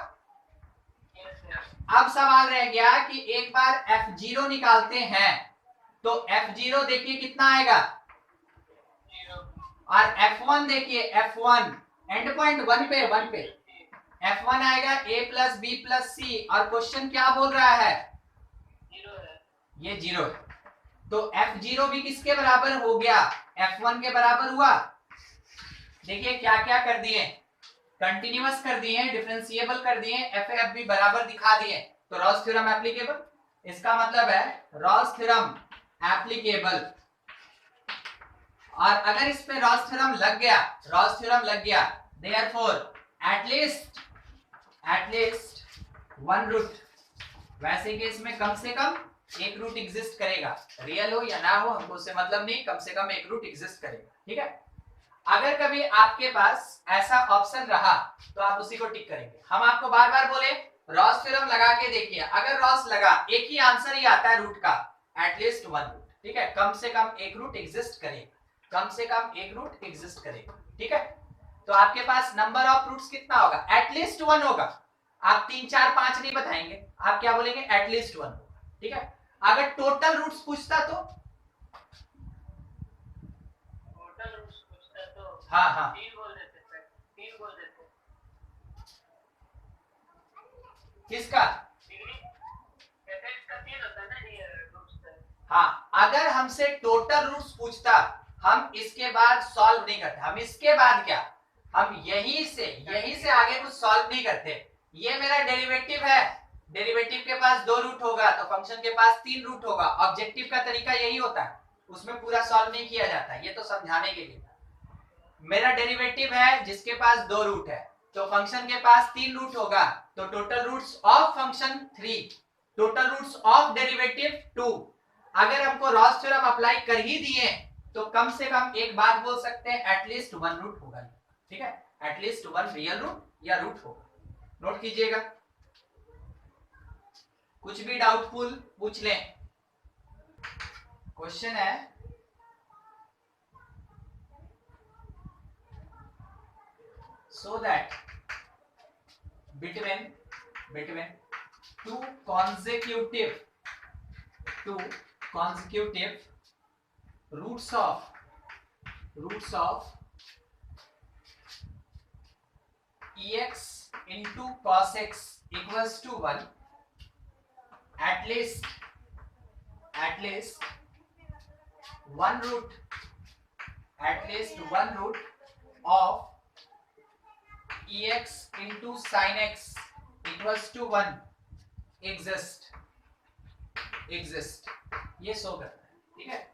अब सवाल रह गया कि एक बार f0 निकालते हैं तो f0 देखिए कितना आएगा, और f1 देखिए, f1 एंड पॉइंट 1 पे f1 आएगा a plus b plus c, और क्वेश्चन क्या बोल रहा है, ये 0 है। तो f0 भी किसके बराबर हो गया, f1 के बराबर हुआ। देखिए क्या क्या कर दिए, कंटिन्यूअस कर दिए, डिफरेंशिएबल कर दिए, f भी बराबर दिखा दिए, तो रॉल्स थ्योरम एप्लीकेबल। इसका मतलब है रॉल्स थ्योरम एप्लीकेबल। और अगर इस पे रॉल्स थ्योरम लग गया, देयरफॉर एटलीस्ट वन रूट, वैसे केस में कम से कम एक रूट एग्जिस्ट करेगा, रियल हो या ना हो हमको उससे मतलब नहीं, कम से कम एक रूट एग्जिस्ट करेगा। ठीक है, अगर कभी आपके पास ऐसा ऑप्शन रहा तो आप उसी को टिक करेंगे। हम आपको बार बार बोले रॉल्स थ्योरम लगा के देखिए, अगर रॉल्स लगा एक ही आंसर ही आता है रूट का, एटलीस्ट वन रूट। ठीक है, कम से कम एक रूट एग्जिस्ट करेगा, कम से कम एक रूट एग्जिस्ट करेगा। ठीक है, तो आपके पास नंबर ऑफ रूट्स कितना होगा, एटलीस्ट वन होगा। आप 3 4 5 नहीं बताएंगे, आप क्या बोलेंगे, एटलीस्ट वन। ठीक है, अगर टोटल रूट्स पूछता तो हाँ 3 बोल देते। किसका, fx का 3 होता है ना ये रूट्स का। हाँ, अगर हमसे टोटल रूट्स पूछता हम इसके बाद सॉल्व नहीं करते, हम इसके बाद क्या, हम यहीं से आगे कुछ सॉल्व नहीं करते। ये मेरा डेरिवेटिव है, डेरिवेटिव के पास 2 रूट होगा तो फंक्शन के पास 3 रूट होगा। ऑब्जेक्टिव का तरीका यही होता है, उसमें पूरा सॉल्व नहीं किया जाता, ये तो समझाने के लिए। मेरा डेरिवेटिव है जिसके पास 2 रूट है, तो फंक्शन के पास 3 रूट होगा, तो total roots of function 3, total roots of derivative 2। अगर हमको रॉल्स थ्योरम अप्लाई कर ही दिए तो कम से कम एक बात बोल सकते हैं, एटलीस्ट वन रूट होगा। ठीक है, एटलीस्ट वन रियल रूट या रूट होगा। नोट कीजिएगा, कुछ भी डाउटफुल पूछ लें। क्वेश्चन है, so that between two consecutive roots of ex into cos x equals to 1, at least one root of ex into sin x equals to 1 exist, ये शो करना है। ठीक है,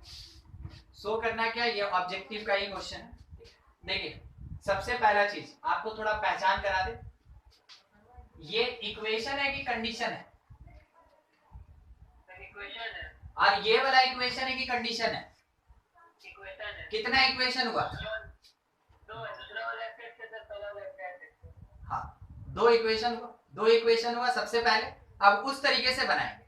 शो करना क्या, ये ऑब्जेक्टिव का ही क्वेश्चन है। देखिए, सबसे पहला चीज आपको थोड़ा पहचान करा दे, ये इक्वेशन है कि कंडीशन है, इक्वेशन है, और ये वाला इक्वेशन है कि कंडीशन है। इक्वेशन है। कितना इक्वेशन हुआ, 2 है, दूसरा वाला एक्सेप्ट है, पहला वाला एक्सेप्ट है। हाँ, 2 इक्वेशन हुआ सबसे पहले। अब उस तरीके से बनाएंगे।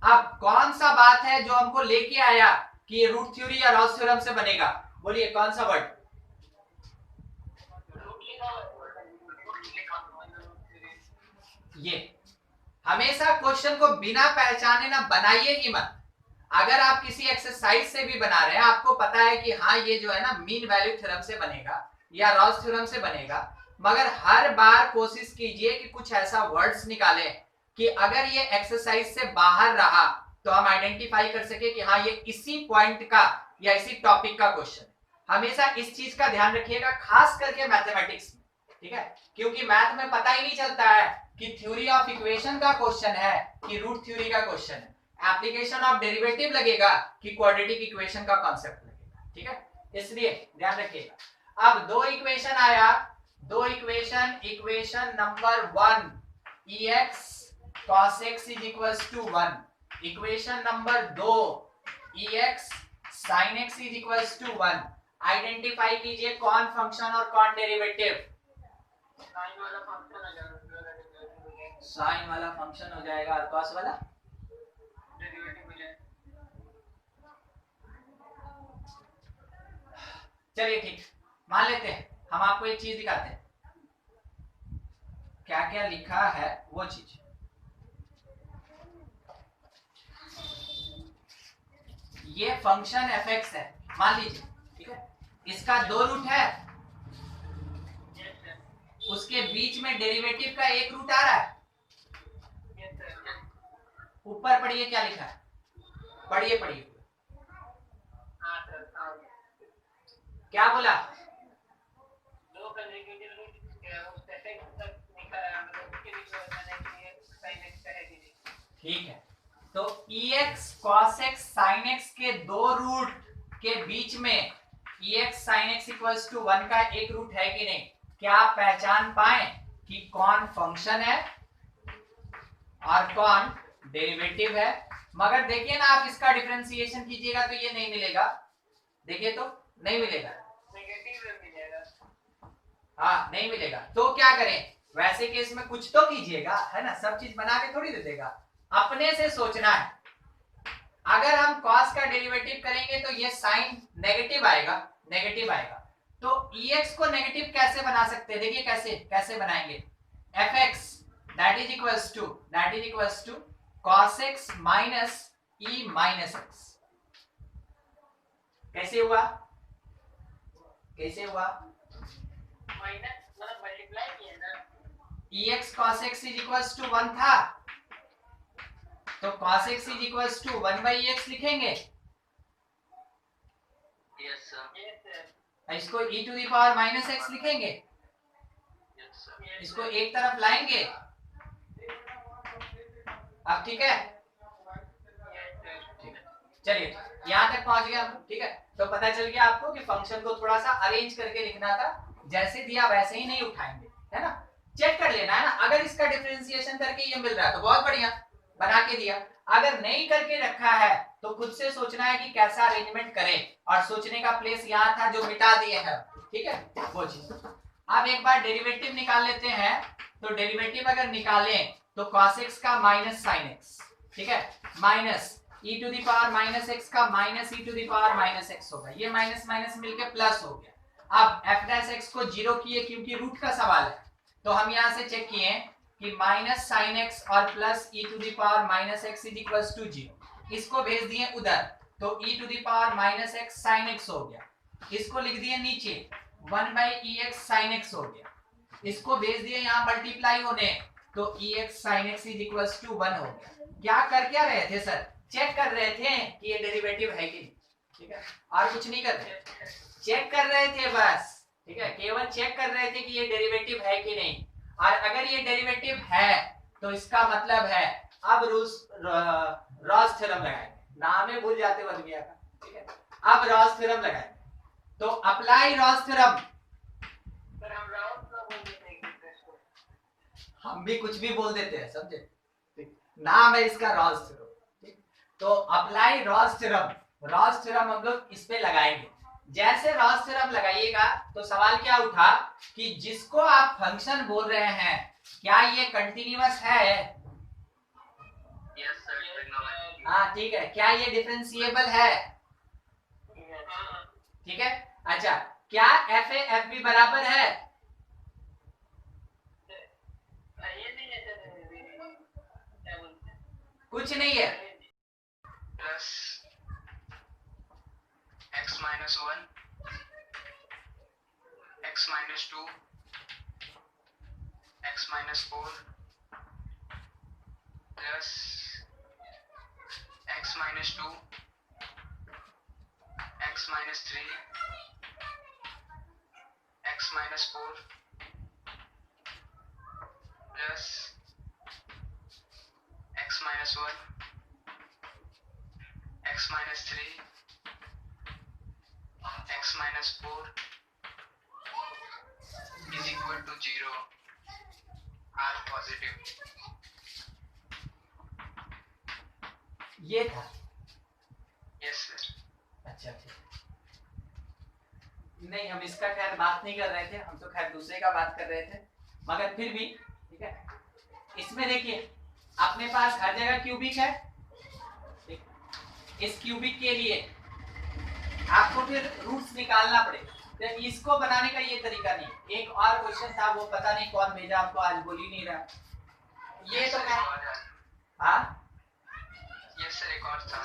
अब कौन सा बात है जो हमको लेके आया कि रूट थ्योरी या रॉल्स थ्योरम से बनेगा, बोलिए कौन सा वर्ड, ये। हमेशा क्वेश्चन को बिना पहचाने ना बनाइए ही मत। अगर आप किसी एक्सरसाइज से भी बना रहे हैं, आपको पता है कि हाँ ये जो है ना मीन वैल्यू थ्योरम से बनेगा या रॉस थ्योरम से बनेगा, मगर हर बार कोशिश कीजिए कि कुछ ऐसा वर्ड्स निकालें कि अगर ये एक्सरसाइज से बाहर रहा तो हम आइडेंटिफाई कर सके कि हाँ ये इसी पॉइंट का या इसी टॉपिक का क्वेश्चन है। हमेशा इस चीज का ध्यान रखिएगा, खास करके मैथमेटिक्स में, ठीक है, क्योंकि मैथ में पता ही नहीं चलता है कि थ्योरी ऑफ इक्वेशन का क्वेश्चन है कि रूट थ्योरी का क्वेश्चन है, एप्लीकेशन ऑफ डेरिवेटिव लगेगा कि क्वाड्रेटिक इक्वेशन का कॉन्सेप्ट लगेगा, ठीक है, इसलिए ध्यान रखिएगा। अब दो इक्वेशन आया, दो equation number 1 ex cos x is equals to 1, equation number 2 ex sin x is equals to 1। Identify कीजिए कौन फंक्शन और कौन डेरिवेटिव। साइन वाला फंक्शन आ जाएगा, साइन वाला फंक्शन हो जाएगा और कॉस वाला डेरिवेटिव मिल जाएगा। चलिए ठीक, मान लेते हैं, हम आपको एक चीज दिखाते हैं क्या क्या लिखा है वो चीज। ये फंक्शन fx है, मान लीजिए, ठीक है, इसका दो रूट है, यस सर, उसके बीच में डेरिवेटिव का एक रूट आ रहा है। यस सर, ऊपर पढ़िए क्या लिखा है, पढ़िए पढ़िए हाँ सर, हाँ। क्या बोला। दो कंसेक्यूटिव रूट उस सेकंड तक निकाला है, मतलब उसके बीच में बताने के लिए साइन एक्स का है कि नहीं। ठीक है, तो ex cos x sin x के दो रूट के बीच में ex sin x equals to 1 का एक रूट है कि नहीं, क्या आप पहचान पाए कि कौन फंक्शन है और कौन डेरिवेटिव है। मगर देखिए ना, आप इसका डिफरेंशिएशन कीजिएगा तो ये नहीं मिलेगा, देखिए तो नहीं मिलेगा, नेगेटिव मिलेगा। हाँ नहीं मिलेगा। तो क्या करें, वैसे केस में कुछ तो कीजिएगा, है ना, सब चीज बना के थोड़ी दे देगा, अपने से सोचना है। अगर हम cos का डेरिवेटिव करेंगे तो ये साइन नेगेटिव आएगा, नेगेटिव आएगा, तो ex को नेगेटिव कैसे बना सकते हैं, देखिए कैसे कैसे बनाएंगे, fx that is equals to cos x minus e minus x। कैसे हुआ, कैसे हुआ, माइनस मतलब मल्टीप्लाई किया ना। ex cos x is equals to 1 था, तो cos x is equals to 1 by x लिखेंगे, यस सर, यस सर, इसको e to the power minus x लिखेंगे, यस सर, इसको एक तरफ लाएंगे। अब ठीक है, चलिए यहां तक पहुंच गया हम, ठीक है। तो पता चल गया आपको कि फंक्शन को थोड़ा सा अरेंज करके लिखना था, जैसे दिया वैसे ही नहीं उठाएंगे, है ना, चेक कर लेना है ना। अगर इसका डिफरेंशिएशन करके ये मिल रहा है तो बहुत बढ़िया, बना के दिया। अगर नहीं करके रखा है तो खुद से सोचना है कि कैसा अरेंजमेंट करें, और सोचने का प्लेस यहाँ था जो मिटा दिए हैं, ठीक है, वो चीज। अब एक बार डेरिवेटिव निकाल लेते हैं, तो डेरिवेटिव अगर निकालें तो cos x का माइनस sin x, ठीक है, minus e to the power minus x का minus e to the power minus x होगा, ये माइनस माइनस मिलके प्लस हो गया। अब f डैश x को जीरो किए क्योंकि रूट का सवाल है, तो हम यहाँ से चेक किए कि माइनस sin x और plus e to the power minus x is equals to 0, इसको भेज दिए उधर, तो e to the power minus x sin x हो गया, इसको लिख दिए नीचे 1 by ex sin x हो गया, इसको भेज दिए यहाँ मल्टीप्लाई होने, तो ex sin x is equals to 1 हो गया। क्या कर क्या रहे थे सर, चेक कर रहे थे कि ये डेरिवेटिव है कि नहीं, ठीक है, और कुछ नहीं कर रहे, चेक कर रहे थे बस, ठीक है, केवल चेक कर रहे थे कि ये डेरिवेटिव है कि नहीं। और अगर ये डेरिवेटिव है तो इसका मतलब है अब रॉस थ्योरम लगाएंगे, नाम ही भूल जाते बन गया था, ठीक है, अब रॉस थ्योरम लगाएंगे, तो अप्लाई रॉस थ्योरम। सर हम राउंड का बोल देते हैं इसको, हम भी कुछ भी बोल देते हैं, समझे, ठीक, नाम है इसका रॉस थ्योरम, ठीक, तो apply Ross theorem, Ross theorem हम लोग इस पे लगाएंगे। जैसे रॉस थ्योरम लगाइएगा तो सवाल क्या उठा कि जिसको आप फंक्शन बोल रहे हैं क्या ये कंटिन्यूअस है, यस सर, हाँ ठीक है, क्या ये डिफरेंशिएबल है, हाँ, ठीक है, अच्छा क्या एफ ए एफ बी बराबर है, ये नहीं है सर, कुछ नहीं है। Plus x minus 1 x minus 2 x minus 4 plus x minus 2 x minus 3 x minus 4 plus x minus 1 x minus 3 x minus 4 is equal to 0 are positive। ये था। Yes sir. अच्छा ठीक, नहीं हम इसका खैर बात नहीं कर रहे थे, हम तो खैर दूसरे का बात कर रहे थे, मगर फिर भी ठीक है। इसमें देखिए अपने पास हर जगह क्यूबिक है, इस क्यूबिक के लिए आपको फिर रूट्स निकालना पड़ेगा। तो इसको बनाने का ये तरीका नहीं। एक और क्वेश्चन था, वो पता नहीं कौन भेजा आपको, आज बोल ही नहीं रहा। ये तो हाँ यस सर, एक और था।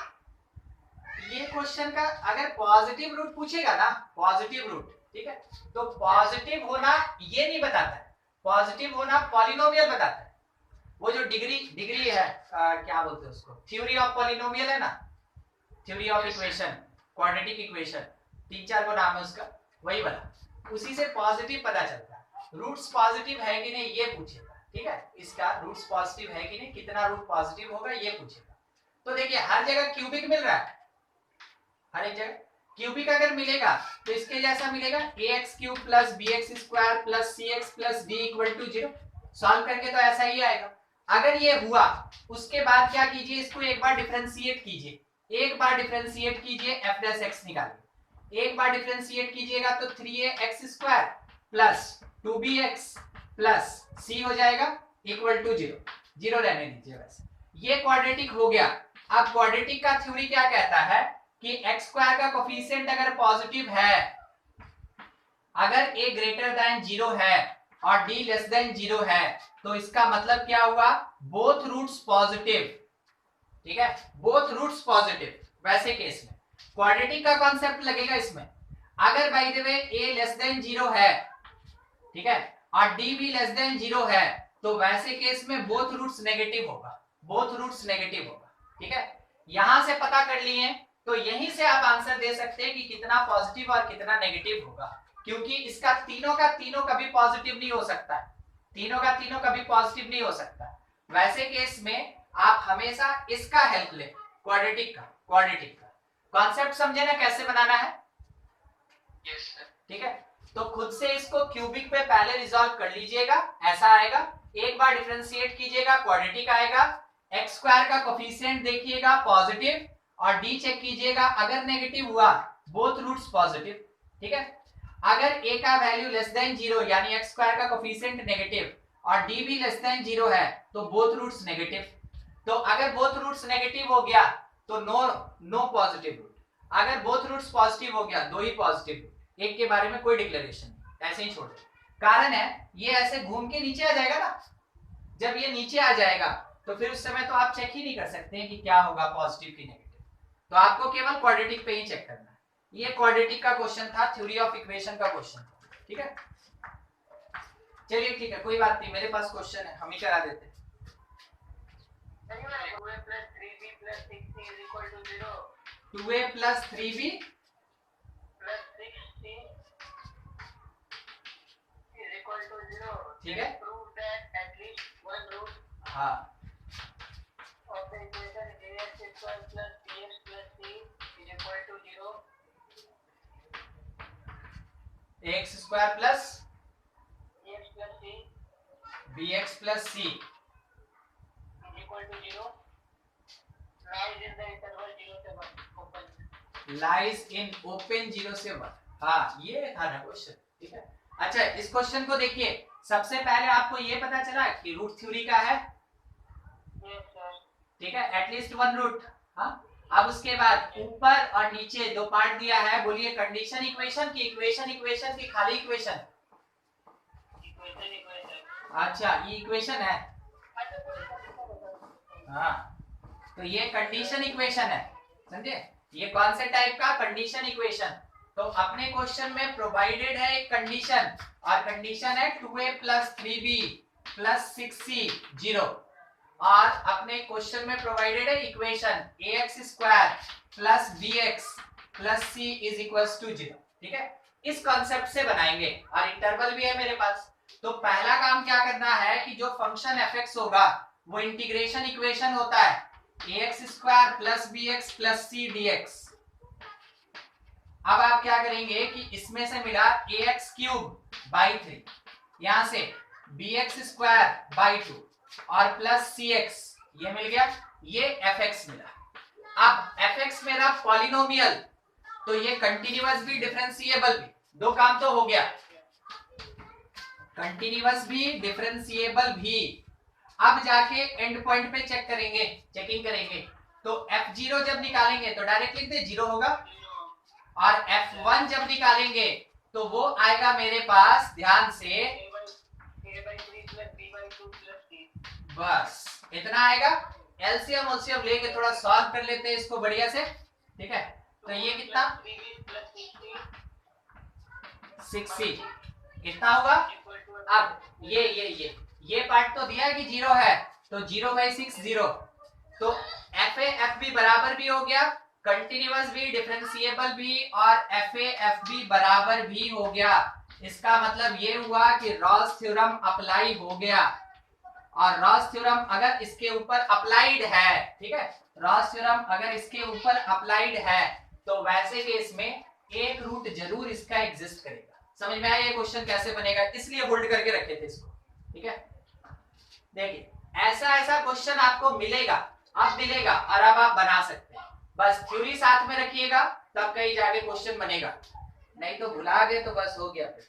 ये क्वेश्चन का अगर पॉजिटिव रूट पूछेगा ना, पॉजिटिव रूट ठीक है, तो पॉजिटिव होना ये नहीं बताता है, पॉजिटिव होना पॉलिनोमियल बताता है। वो जो डिग्री है क्या बोलते हैं उसको, थ्योरी ऑफ पॉलिनोमियल है ना, theory of equation, quadratic equation, 3-4 को नाम है उसका, वही वाला, उसी से पॉजिटिव पता चलता है। रूट्स पॉजिटिव है कि नहीं ये पूछेगा, ठीक है, इसका रूट्स पॉजिटिव है कि नहीं, कितना रूट पॉजिटिव होगा ये पूछेगा। तो देखिए हर जगह क्यूबिक मिल रहा है, हर एक जगह क्यूबिक अगर मिलेगा तो इसके जैसा मिलेगा ax cube plus bx square plus cx plus d equal to 0। Solve करके तो ऐसा ही आएगा। अगर ये हुआ उसके बाद क्या कीजिए, इसको एक बार डिफरेंशिएट कीजिए, एक बार डिफरेंशिएट कीजिए f प्लस x निकालिए, एक बार डिफरेंशिएट कीजिएगा तो 3ax square plus 2bx plus c हो जाएगा इक्वल टू 0। 0 रहने दीजिए वैसे। ये क्वाड्रेटिक हो गया। अब क्वाड्रेटिक का थ्योरी क्या कहता है कि x स्क्वायर का कोफिशिएंट अगर पॉजिटिव है, अगर a ग्रेटर देन 0 है और d लेस देन 0 है, तो इसका मतलब क्या हुआ, बोथ रूट्स पॉजिटिव, ठीक है, बोथ रूट्स पॉजिटिव। वैसे केस में क्वाड्रेटिक का कॉन्सेप्ट लगेगा इसमें। अगर by the way a less than 0 है, ठीक है, और d भी लेस देन 0 है, तो वैसे केस में बोथ रूट्स नेगेटिव होगा, बोथ रूट्स नेगेटिव होगा, ठीक है। यहां से पता कर लिए तो यहीं से आप आंसर दे सकते हैं कि कितना पॉजिटिव और कितना नेगेटिव होगा, क्योंकि इसका तीनों का तीनों कभी पॉजिटिव नहीं हो सकता है, तीनों का तीनों कभी पॉजिटिव नहीं हो सकता। वैसे केस में आप हमेशा इसका हेल्प ले, क्वाड्रेटिक का कॉन्सेप्ट समझे ना कैसे बनाना है। Yes sir. ठीक है, तो खुद से इसको क्यूबिक पे पहले रिजॉल्व कर लीजिएगा, ऐसा आएगा। एक बार डिफरेंशिएट कीजिएगा, क्वाड्रेटिक आएगा। एक्स स्क्वायर का कोफिशिएंट देखिएगा पॉजिटिव और डी चेक कीजिएगा, अगर नेगेटिव हुआ बोथ रूट्स पॉजिटिव, ठीक है। अगर a का वैल्यू लेस देन 0 यानी एक्स स्क्वायर का कोफिशिएंट नेगेटिव और d भी लेस देन 0 है तो बोथ रूट्स नेगेटिव। तो अगर बोथ रूट्स नेगेटिव हो गया तो नो पॉजिटिव रूट, अगर बोथ रूट्स पॉजिटिव हो गया दो ही पॉजिटिव रूट, एक के बारे में कोई डिक्लेरेशन नहीं, ऐसे ही छोड़ दो। कारण है ये ऐसे घूम के नीचे आ जाएगा ना, जब ये नीचे आ जाएगा तो फिर उस समय तो आप चेक ही नहीं कर सकते हैं कि क्या होगा पॉजिटिव की नेगेटिव, तो आपको केवल क्वाड्रेटिक पे ही चेक करना है। ये क्वाड्रेटिक का क्वेश्चन था, थ्योरी ऑफ इक्वेशन का क्वेश्चन था, ठीक है। चलिए ठीक है, कोई बात नहीं, मेरे पास क्वेश्चन है, हम ही करा देते हैं। 2a plus 3b plus 6c is equal to 0 2a plus 3b plus 6c is equal to 0। ठीक है, prove that at least one root हाँ of the equation ax square plus bx plus c is equal to 0। X square plus ax plus c bx plus c is equal to 0 lies in the interval 0 से 1 open। लाइज इन ओपन 0 से 1। हाँ ये था ना क्वेश्चन, ठीक है। अच्छा इस क्वेश्चन को देखिए, सबसे पहले आपको ये पता चला कि रूट थ्योरी का है, Yes sir। ठीक है, एटलीस्ट वन रूट। हाँ अब उसके बाद ऊपर और नीचे दो पार्ट दिया है, बोलिए कंडीशन इक्वेशन की, इक्वेशन की खाली इक्वेशन। इक्वेशन अच्छा ये इक्वेशन है, हाँ तो ये कंडीशन इक्वेशन है, समझे? ये कौन से टाइप का? Condition equation. तो अपने क्वेश्चन में प्रोवाइडेड है एक कंडीशन, और कंडीशन है 2a + 3b + 6c 0, और अपने क्वेश्चन में प्रोवाइडेड है इक्वेशन ax² + bx + c = 0। ठीक है, इस कॉन्सेप्ट से बनाएंगे, और इंटरवल भी है मेरे पास। तो पहला काम क्या करना है कि जो फंक्शन fx होगा वो इंटीग्रेशन इक्वेशन होता है ax² + bx + c dx। अब आप क्या करेंगे कि इसमें से मिला ax³/3, यहां से bx²/2 और प्लस cx, ये मिल गया, ये fx मिला। अब fx मेरा पॉलिनोमियल, तो ये कंटिन्यूअस भी डिफरेंशिएबल भी, दो काम तो हो गया, कंटिन्यूअस भी डिफरेंशिएबल भी। अब जाके एंड पॉइंट पे चेक करेंगे, चेकिंग करेंगे, तो f0 जब निकालेंगे तो डायरेक्ट लिख दे 0 होगा, और f1 जब निकालेंगे तो वो आएगा मेरे पास, ध्यान से, बस इतना आएगा। एलसीएम ओलसीएम लेके थोड़ा सॉल्व कर लेते हैं इसको बढ़िया से। ठीक है, तो ये कितना 6c कितना होगा? अब ये पार्ट तो दिया है कि 0 है, तो 0/6 0, तो FA/FB बराबर भी हो गया, कंटिन्यूअस भी, डिफरेंशिएबल भी, और FA/FB बराबर भी हो गया। इसका मतलब ये हुआ कि रॉल्स थ्योरम अप्लाई हो गया, और रॉल्स थ्योरम अगर इसके ऊपर अप्लाइड है, ठीक है, रॉल्स थ्योरम अगर इसके ऊपर अप्लाइड है तो वैसे केस में एक रूट जरूर इसका एग्जिस्ट करेगा। समझ में आया ये क्वेश्चन कैसे बनेगा? इसलिए होल्ड करके रखे थे इसको। ठीक है, देखिए ऐसा ऐसा क्वेश्चन आपको मिलेगा, अब मिलेगा, और अब आप बना सकते हैं। बस थ्योरी साथ में रखिएगा, तब कहीं जाके क्वेश्चन बनेगा, नहीं तो भुला गए तो बस हो गया फिर।